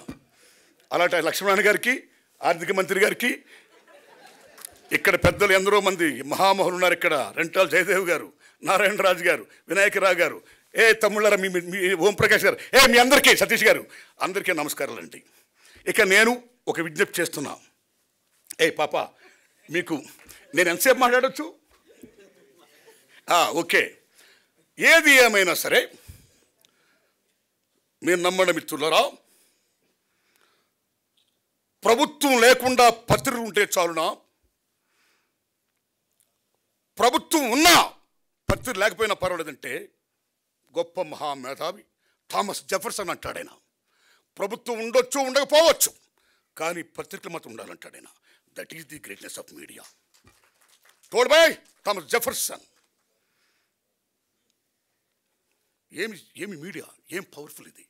అలాంటి లక్ష్మణారాయణ గారికి, ఆర్థిక మంత్రి గారికి, ఇక్కడ పెద్దలు ఎందరో మంది మహామహులు ఉన్నారు. ఇక్కడ రెంటాల జయదేవ్ గారు, నారాయణరాజు గారు, వినాయకరావు గారు, తమ్ముళ్ళారా, మీ ఓంప్రకాష్ గారు, మీ అందరికీ, సతీష్ గారు, అందరికీ నమస్కారాలండి. ఇక నేను ఒక విజ్ఞప్తి చేస్తున్నా. పాప మీకు నేను ఎంతసేపు మాట్లాడచ్చు? ఓకే. ఏది ఏమైనా సరే మీరు నమ్మడం మిత్రులరా, ప్రభుత్వం లేకుండా పత్రికలు ఉంటే చాలునా? ప్రభుత్వం ఉన్నా పత్రిక లేకపోయినా పర్వాలేదంటే గొప్ప మహామేధావి థామస్ జెఫర్సన్ అంటాడైనా, ప్రభుత్వం ఉండొచ్చు ఉండకపోవచ్చు కానీ పత్రికలు మాత్రం ఉండాలంటాడైనా. That is the greatness of media told by Thomas Jefferson. ఏమి మీడియా, ఏం పవర్ఫుల్ ఇది.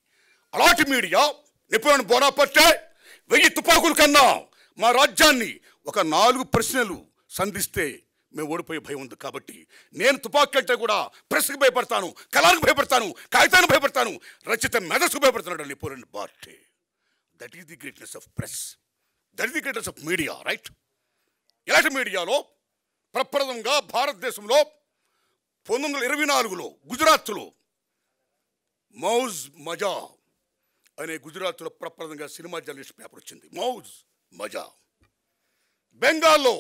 అలాంటి మీడియా నెపోలియన్ బోనాపార్టే 1000 తుపాకుల కన్నా మా రాజ్యాన్ని ఒక 4 ప్రశ్నలు సంధిస్తే మేము ఓడిపోయే భయం ఉంది. కాబట్టి నేను తుపాకు కంటే కూడా ప్రెస్కి భయపడతాను, కళలకు భయపడతాను, కాగితానికి భయపడతాను, రచిత మెదస్కు భయపడుతున్నాడు Napoleon బోనాపార్టే. That is the greatness of press, that is the greatness of media, right? ఇలాంటి మీడియాలో ప్రప్రథమంగా భారతదేశంలో 1924లో గుజరాత్లో మౌజ్ మజా అనే గుజరాత్లో ప్రప్రథమంగా సినిమా జర్నలిస్ట్ పేపర్ వచ్చింది, మౌజ్ మజా. బెంగాల్లో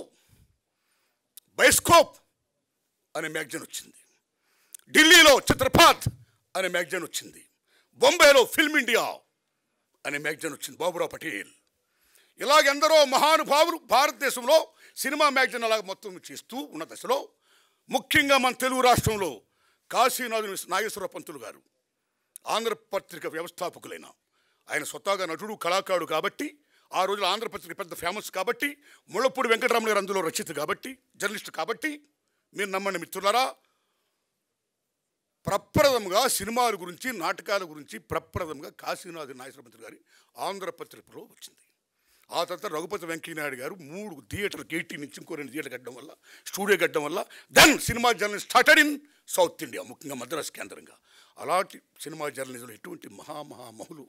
బైస్కోప్ అనే మ్యాగజైన్ వచ్చింది. ఢిల్లీలో చిత్రపాత్ అనే మ్యాగజైన్ వచ్చింది. బొంబాయిలో ఫిల్మ్ ఇండియా అనే మ్యాగజైన్ వచ్చింది, బాబురావు పటేల్. ఇలాగెందరో మహానుభావులు భారతదేశంలో సినిమా మ్యాగజైన్ అలాగ మొత్తం చేస్తూ ఉన్న దశలో ముఖ్యంగా మన తెలుగు రాష్ట్రంలో కాశీనాథు నాగేశ్వర పంతులు గారు ఆంధ్రపత్రిక వ్యవస్థాపకులైన ఆయన స్వతహాగా నటుడు, కళాకారుడు కాబట్టి ఆ రోజుల్లో ఆంధ్రపత్రిక పెద్ద ఫేమస్ కాబట్టి, ముళ్ళపూడి వెంకటరామయ్య గారు అందులో రచయిత కాబట్టి, జర్నలిస్ట్ కాబట్టి, మీరు నమ్మండి మిత్రులారా, ప్రప్రథమంగా సినిమాల గురించి, నాటకాల గురించి ప్రప్రథమంగా కాశీనాథు నాగేశ్వర పంతులు గారి ఆంధ్రపత్రికలో వచ్చింది. ఆ తర్వాత రఘుపతి వెంకయ్యనాయుడు గారు 3 థియేటర్లకు 18 నుంచి ఇంకో 2 థియేటర్లు కట్టడం వల్ల, స్టూడియో కట్టడం వల్ల then cinema journalist started in south India, ముఖ్యంగా మద్రాసు కేంద్రంగా. అలాంటి సినిమా జర్నలిజంలో ఎటువంటి మహామహులు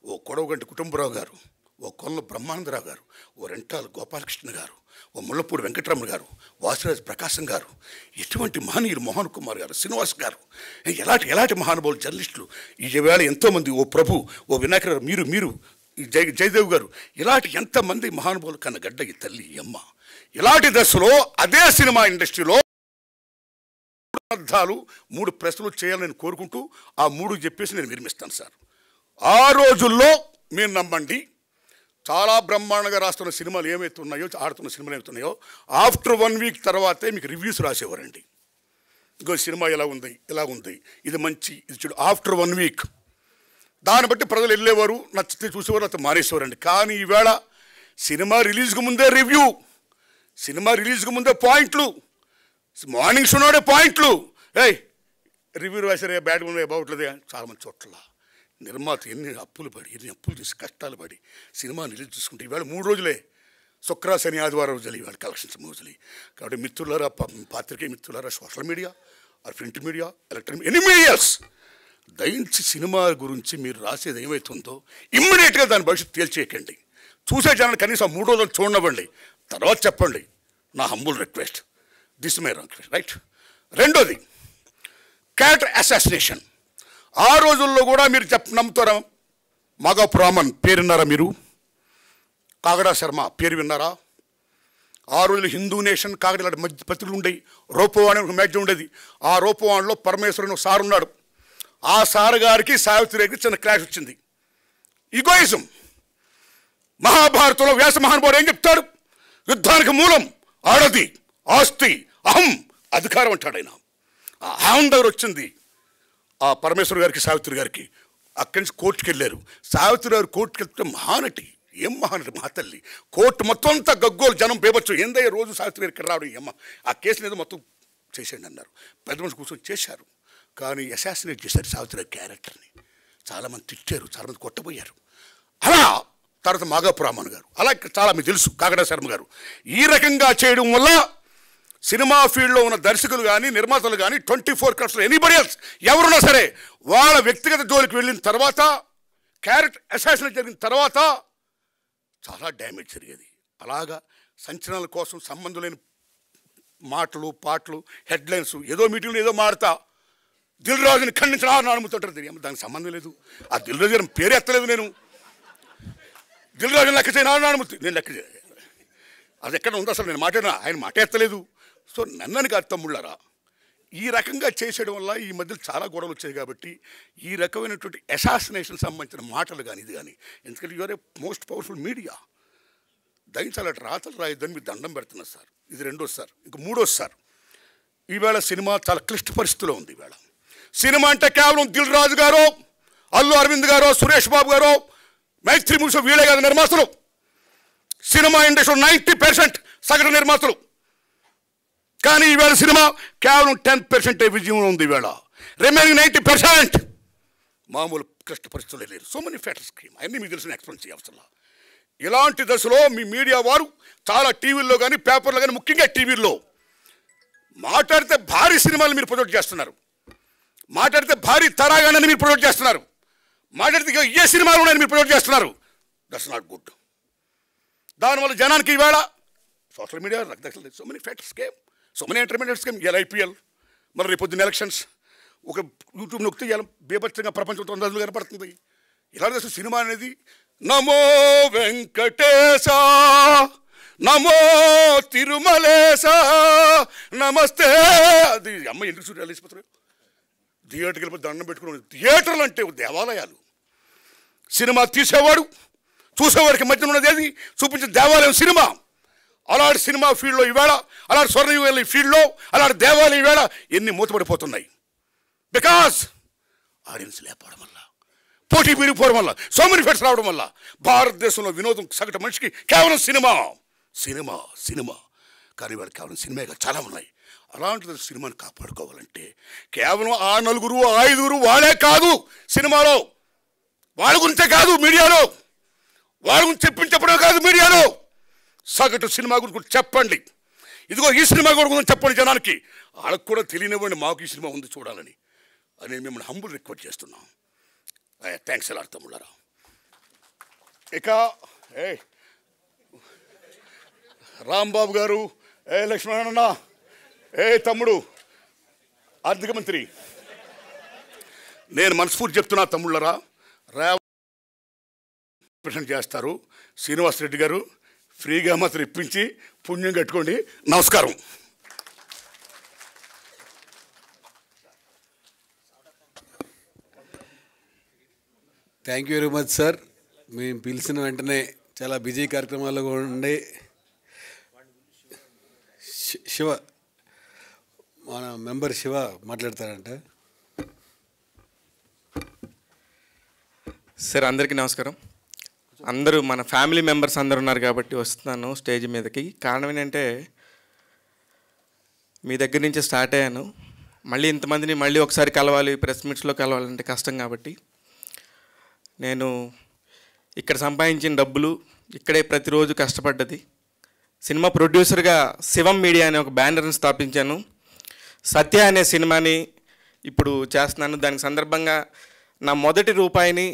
ఓ కొడవగంటి కుటుంబరావు గారు, ఓ కొల్ల బ్రహ్మానందరావు గారు, ఓ రెంటాల గోపాలకృష్ణ గారు, ఓ ముళ్ళపూడి వెంకటరమణ గారు, వాసిరాజు ప్రకాశం గారు, ఎటువంటి మహనీయులు, మోహన్ కుమార్ గారు, శ్రీనివాస్ గారు, ఎలాంటి మహానుభావులు జర్నలిస్టులు ఈవేళ ఎంతోమంది, ఓ ప్రభు, ఓ వినాయక గారు, మీరు జయదేవ్ గారు, ఇలాంటి ఎంతమంది మహానుభావులు కన్న గడ్డ ఈ తల్లి ఈ అమ్మ. ఇలాంటి దశలో అదే సినిమా ఇండస్ట్రీలో 3 ప్రశ్నలు చేయాలని కోరుకుంటూ ఆ 3 చెప్పేసి నేను విరమిస్తాను సార్. ఆ రోజుల్లో మీరు నమ్మండి, చాలా బ్రహ్మాండంగా రాస్తున్న సినిమాలు ఏమైతే ఉన్నాయో, ఆడుతున్న సినిమాలు ఏమైతే ఉన్నాయో, ఆఫ్టర్ 1 వీక్ తర్వాతే మీకు రివ్యూస్ రాసేవారండి. ఇంకో సినిమా ఇలా ఉంది, ఇది మంచి, ఇది చెడు. ఆఫ్టర్ 1 వీక్ దాన్ని బట్టి ప్రజలు వెళ్ళేవారు, నచ్చితే చూసేవారు, అయితే మానేసేవారండి. కానీ ఈవేళ సినిమా రిలీజ్కి ముందే రివ్యూ, సినిమా రిలీజ్కి ముందే పాయింట్లు, మార్నింగ్ షోనే పాయింట్లు, రివ్యూ రాసారే, బ్యాడ్గా ఉన్నాయి, బాగుంటుంది. చాలామంది చోట్ల నిర్మాత ఎన్ని అప్పులు చేసి కష్టాలు పడి సినిమా రిలీజ్ చేసుకుంటే ఈవేళ 3 రోజులే, శుక్ర శని ఆదివారం రోజులు ఈవేళ కలెక్షన్స్ రోజులు. కాబట్టి మిత్రులారా, పాత్రికేయ మిత్రులారా, social media, print media, electronic, any medias, దయించి సినిమా గురించి మీరు రాసేది ఏమవుతుందో ఇమ్మీడియట్గా దాని భవిష్యత్తు తేల్చేయకండి. చూసే జనాలు కనీసం 3 రోజులు చూడనివ్వండి, తర్వాత చెప్పండి. నా humble request, this my request, right. రెండోది, క్యారెక్టర్ అసాసినేషన్. ఆ రోజుల్లో కూడా మీరు నమ్ముతారా? మాగాపు రామన్ పేరు విన్నారా మీరు? కాగడా శర్మ పేరు విన్నారా? ఆ రోజుల్లో హిందూ నేషన్, కాగడా మధ్య పత్రికలు ఉండేవి. రూపవాణి ఒక మ్యాగజైన్ ఉండేది. ఆ రూపవాణిలో పరమేశ్వరుని సార్ ఉన్నాడు. ఆ సార్ గారికి సావిత్రి గారికి చిన్న క్లాష్ వచ్చింది. ఈగోయిజం. మహాభారతంలో వ్యాస మహానుభావుడు ఏం చెప్తాడు? యుద్ధానికి మూలం ఆడది, ఆస్తి, అహం, అధికారం అంటాడు ఆయన. ఆ అహం దగ్గర వచ్చింది ఆ పరమేశ్వర గారికి, సావిత్రి గారికి. అక్కడి నుంచి కోర్టుకు వెళ్ళారు. సావిత్రి గారు కోర్టుకు వెళ్తే మహానటి, ఏం మహానటి, మహాతల్లి. కోర్టు మొత్తం అంతా గగ్గోలు, జనం బేబచ్చు, ఏందయ్య రోజు సావిత్రి గారికి రావడం, ఏమ్మ ఆ కేసుని ఏదో మొత్తం చేసేయండి అన్నారు. పెద్ద మనిషి కూర్చొని చేశారు. కానీ అసాసినేట్ చేశారు సావిత్రి గారి క్యారెక్టర్ని. చాలామంది తిట్టారు, చాలామంది కొట్టబోయారు. అలా తర్వాత మాగాపు రామన్ గారు, అలా చాలా మీకు తెలుసు, కాగడా శర్మ గారు. ఈ రకంగా చేయడం వల్ల సినిమా ఫీల్డ్లో ఉన్న దర్శకులు కానీ, నిర్మాతలు కానీ, 24 క్రాఫ్ట్స్ ఎనీబడి ఎల్స్ ఎవరున్నా సరే, వాళ్ళ వ్యక్తిగత జోలికి వెళ్ళిన తర్వాత, క్యారెక్టర్ అసాసినేట్ జరిగిన తర్వాత చాలా డ్యామేజ్ జరిగేది. అలాగా సంచలనాల కోసం సంబంధం లేని మాటలు, పాటలు, హెడ్లైన్స్, ఏదో మీటింగ్లో ఏదో మాడతా దిల్ రాజుని ఖండించిన అనుమతుంటారు. దానికి సంబంధం లేదు. ఆ దిల్ రాజు గారి పేరు ఎత్తలేదు నేను. దిల్ రాజుని లెక్క చేయను అనుమతి, నేను లెక్క చేయ, అది ఎక్కడ ఉందో అసలు నేను మాట్లాడినా, ఆయన మాట ఎత్తలేదు. సో నన్నని కాదు తమ్ముళ్ళారా, ఈ రకంగా చేసేయడం వల్ల ఈ మధ్యలో చాలా గొడవలు వచ్చాయి. కాబట్టి ఈ రకమైనటువంటి అసాసినేషన్ సంబంధించిన మాటలు కానీ, ఇది కానీ, ఎందుకంటే you are a most powerful media, దయించాలి రాతలు రాయొద్దని మీరు దండం పెడుతున్నారు సార్. ఇది రెండోది సార్. ఇంక మూడోది సార్, ఈవేళ సినిమా చాలా క్లిష్ట పరిస్థితిలో ఉంది. ఈవేళ సినిమా అంటే కేవలం దిల్ రాజు గారు, అల్లు అరవింద్ గారు, సురేష్ బాబు గారు, మైత్రి మూవీస్ వీళ్ళే కాదు నిర్మాతలు. సినిమా ఇండస్ట్రీలో 90% సగటు నిర్మాతలు. కానీ ఈవేళ సినిమా కేవలం 10% విజయంలో ఉంది. ఈవేళ రిమైనింగ్ 90% మామూలు క్లిష్ట పరిస్థితులు లేరు. సో మెనీ ఫ్యాక్టర్స్ స్కీమ్ అన్నీ మీకు తెలిసిన ఎక్స్ప్లెయిన్ చేయవసరం. ఇలాంటి దశలో మీ మీడియా వారు చాలా టీవీల్లో కానీ, పేపర్లో కానీ, ముఖ్యంగా టీవీల్లో మాట్లాడితే భారీ సినిమాలు మీరు ప్రొజెక్ట్ చేస్తున్నారు, మాట్లాడితే భారీ తరాగానని మీరు ప్రొజెక్ట్ చేస్తున్నారు, మాట్లాడితే ఏ సినిమాలు ఉన్నాయని మీరు ప్రొజెక్ట్ చేస్తున్నారు. That's not good. దానివల్ల జనానికి ఈవేళ social media so many factors scheme, so many entertainment scheme. ఇలా ఐపీఎల్, మరి రేపు పొద్దున్న ఎలక్షన్స్, ఒక యూట్యూబ్ నొక్కితే ఇలా బీభత్సంగా ప్రపంచంతో అందరూ కనపడుతుంది. ఇలా చేస్తే సినిమా అనేది నమో వెంకటేశ, నమో తిరుమలేశ, నమస్తే, అది అమ్మ ఎందుకు చూడాలి వెళ్ళిపోతారు. థియేటర్కి వెళ్ళిపోతే దండం పెట్టుకుని, థియేటర్లు అంటే దేవాలయాలు. సినిమా తీసేవాడు చూసేవాడికి మధ్య ఉన్నది ఏది చూపించే దేవాలయం సినిమా. అలాంటి సినిమా ఫీల్డ్లో ఈవేళ, అలాంటి స్వర్ణయుగ ఫీల్డ్లో, అలాంటి దేవాలయం ఈవేళ ఎన్ని మూతపడిపోతున్నాయి. బికాస్ ఆడియన్స్ లేకపోవడం వల్ల, పోటీ పెరిగిపోవడం వల్ల, సో మెనీ ఫెట్స్ రావడం వల్ల భారతదేశంలో వినోదం సగటు మనిషికి కేవలం సినిమా సినిమా సినిమా. కానీ వాళ్ళు కేవలం సినిమాగా చాలా ఉన్నాయి. అలాంటిది సినిమాని కాపాడుకోవాలంటే కేవలం ఆ 4, 5 వాళ్ళే కాదు సినిమాలో, వాళ్ళ గురించే కాదు మీడియాలో, వాళ్ళ గురించి చెప్పడం కాదు మీడియాలో, సగటు సినిమా గురించి చెప్పండి. ఇదిగో ఈ సినిమా కూడా ఉందని చెప్పండి జనానికి. వాళ్ళకు కూడా తెలియనివ్వండి మాకు ఈ సినిమా ఉంది చూడాలని. అని మిమ్మల్ని హంబుల్ రిక్వెస్ట్ చేస్తున్నాం. థ్యాంక్స్ ఎలా తమ్ముళ్ళారా. ఇక రాంబాబు గారు, లక్ష్మణ, తమ్ముడు ఆర్థిక మంత్రి, నేను మనస్ఫూర్తి చెప్తున్నా తమ్ముళ్ళరా, రిప్రజెంట్ చేస్తారు. శ్రీనివాసరెడ్డి గారు ఫ్రీగా మాత్రం ఇప్పించి పుణ్యం కట్టుకోండి. నమస్కారం. Thank you very much sir. మేము పిలిచిన వెంటనే చాలా బిజీ కార్యక్రమాల్లో ఉండి శివ, మన మెంబర్ శివ మాట్లాడతారంట. సార్ అందరికీ నమస్కారం. అందరూ మన ఫ్యామిలీ మెంబర్స్ అందరు ఉన్నారు కాబట్టి వస్తున్నాను స్టేజ్ మీదకి. కారణం ఏంటంటే మీ దగ్గర నుంచి స్టార్ట్ అయ్యాను. మళ్ళీ ఇంతమందిని మళ్ళీ ఒకసారి కలవాలి, ప్రెస్ మీట్స్లో కలవాలంటే కష్టం కాబట్టి నేను ఇక్కడ సంపాదించిన డబ్బులు ఇక్కడే ప్రతిరోజు కష్టపడ్డది. సినిమా ప్రొడ్యూసర్గా శివం మీడియా అనే ఒక బ్యానర్ని స్థాపించాను. సత్య అనే సినిమాని ఇప్పుడు చేస్తున్నాను. దానికి సందర్భంగా నా మొదటి రూపాయిని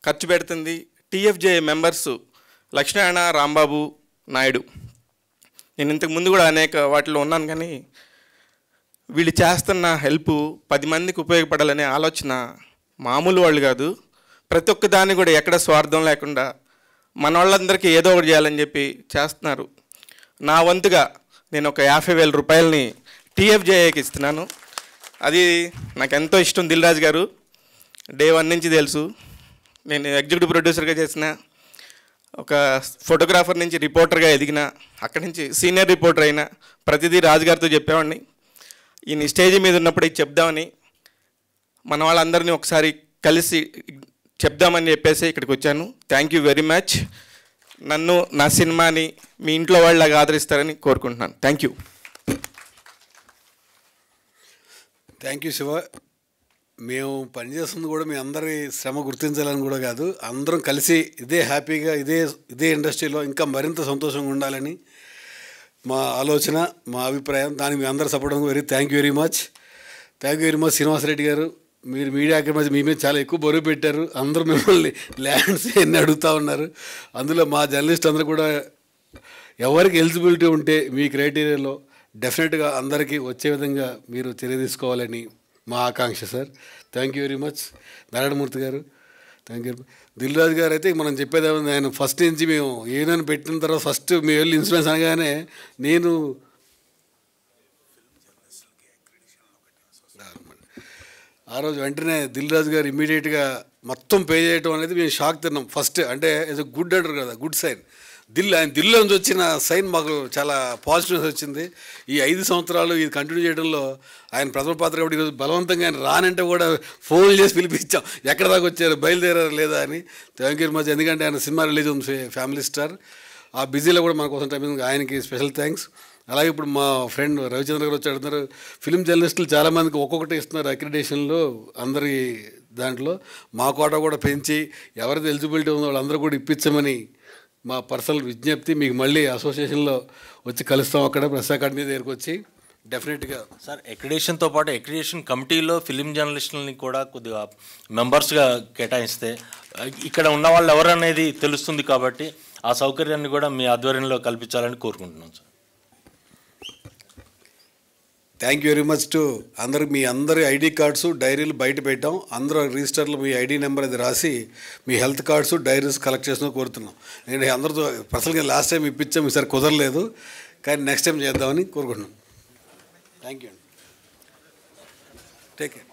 ఖర్చు పెడుతుంది టీఎఫ్జే మెంబర్స్ లక్ష్మణ, రాంబాబు, నాయుడు. నేను ఇంతకు ముందు కూడా అనేక వాటిలో ఉన్నాను, కానీ వీళ్ళు చేస్తున్న హెల్ప్ 10 మందికి ఉపయోగపడాలనే ఆలోచన మామూలు వాళ్ళు కాదు. ప్రతి ఒక్క దాన్ని కూడా ఎక్కడ స్వార్థం లేకుండా మన వాళ్ళందరికీ ఏదో ఒకటి చేయాలని చెప్పి చేస్తున్నారు. నా వంతుగా నేను ఒక 50,000 రూపాయలని టీఎఫ్జేఏకి ఇస్తున్నాను. అది నాకు ఎంతో ఇష్టం. దిల్ రాజు గారు డే 1 నుంచి తెలుసు. నేను ఎగ్జిక్యూటివ్ ప్రొడ్యూసర్గా చేసిన, ఒక ఫోటోగ్రాఫర్ నుంచి రిపోర్టర్గా ఎదిగిన, అక్కడి నుంచి సీనియర్ రిపోర్టర్ అయినా ప్రతిదీ రాజుగారితో చెప్పేవాడిని. ఈయన స్టేజ్ మీద ఉన్నప్పుడు ఇది చెప్దామని మన వాళ్ళందరినీ ఒకసారి కలిసి చెప్దామని చెప్పేసి ఇక్కడికి వచ్చాను. Thank you very much. నన్ను, నా సినిమాని మీ ఇంట్లో వాళ్ళలాగా ఆదరిస్తారని కోరుకుంటున్నాను. Thank you. Thank you Shiva. మేము పనిచేస్తుంది కూడా మీ అందరి శ్రమ గుర్తించాలని కూడా కాదు, అందరం కలిసి ఇదే హ్యాపీగా ఇదే ఇండస్ట్రీలో ఇంకా మరింత సంతోషంగా ఉండాలని మా ఆలోచన, మా అభిప్రాయం. దానికి మీ అందరూ support thank you very much. Thank you very much. Srinivasa Reddy గారు, మీరు మీడియాకి మధ్య మీ మీద చాలా ఎక్కువ బరువు పెట్టారు. అందరూ మిమ్మల్ని ల్యాండ్స్ ఎన్ని అడుగుతూ ఉన్నారు. అందులో మా జర్నలిస్ట్ అందరూ కూడా ఎవరికి ఎలిజిబిలిటీ ఉంటే మీ క్రైటీరియాలో డెఫినెట్గా అందరికీ వచ్చే విధంగా మీరు చర్య తీసుకోవాలని మా ఆకాంక్ష sir. Thank you very much. Narayana Murthy గారు థ్యాంక్ యూ. దిల్ రాజు గారు అయితే మనం చెప్పేది ఆయన ఫస్ట్ నుంచి మేము ఏదైనా పెట్టిన తర్వాత ఫస్ట్ మీ వెళ్ళి ఇన్సూరెన్స్ అనగానే నేను ఆ రోజు వెంటనే దిల్ రాజు గారు ఇమ్మీడియట్గా మొత్తం పే చేయడం అనేది మేము షాక్ తిన్నాం ఫస్ట్. అంటే ఇట్స్ గుడ్ అంటారు కదా, గుడ్ సైన్. ఆయన దిల్లో నుంచి వచ్చిన సైన్ మాకు చాలా పాజిటివ్నెస్ వచ్చింది. ఈ 5 సంవత్సరాలు ఇది కంటిన్యూ చేయడంలో ఆయన ప్రథమ పాత్ర కాబట్టి ఈరోజు బలవంతంగా ఆయన రానంటే కూడా ఫోన్లు చేసి పిలిపించాం, ఎక్కడ దాకా వచ్చారు, బయలుదేరారు లేదా అని. Thank you very much. ఎందుకంటే ఆయన సినిమా రిలీజ్ ఉంది, ఫ్యామిలీ స్టార్. ఆ బిజీలో కూడా మన కోసం టైం ఆయనకి స్పెషల్ థ్యాంక్స్. అలాగే ఇప్పుడు మా ఫ్రెండ్ రవిచంద్ర గారు వచ్చి అడుగుతున్నారు, ఫిలిం జర్నలిస్టులు చాలామందికి ఒక్కొక్కటి ఇస్తున్నారు అక్రిడేషన్లో అందరి దాంట్లో. మా కోట కూడా పెంచి ఎవరైతే ఎలిజిబిలిటీ ఉందో వాళ్ళందరూ కూడా ఇప్పించమని మా పర్సనల్ విజ్ఞప్తి. మీకు మళ్ళీ అసోసియేషన్లో వచ్చి కలుస్తాం, అక్కడ ప్రెస్ అకాడమీ దగ్గరికి వచ్చి డెఫినెట్గా. సార్, అక్రిడేషన్తో పాటు అక్రిడేషన్ కమిటీలో ఫిలిం జర్నలిస్టులని కూడా కొద్దిగా మెంబర్స్గా కేటాయిస్తే ఇక్కడ ఉన్న వాళ్ళు ఎవరనేది తెలుస్తుంది కాబట్టి ఆ సౌకర్యాన్ని కూడా మీ ఆధ్వర్యంలో కల్పించాలని కోరుకుంటున్నాం sir. Thank you very much to అందరు. మీ అందరి ఐడి కార్డ్స్, డైరీలు బయట పెట్టాం. అందరూ రిజిస్టర్లో మీ ఐడి నెంబర్ అది రాసి మీ హెల్త్ కార్డ్స్, డైరీస్ కలెక్ట్ చేసిన కోరుతున్నాం. నేను అందరితో పర్సనల్గా లాస్ట్ టైం ఇప్పించాం, ఈసారి కుదరలేదు, కానీ నెక్స్ట్ టైం చేద్దామని కోరుకుంటున్నాం. థ్యాంక్ యూ అండి. Take care.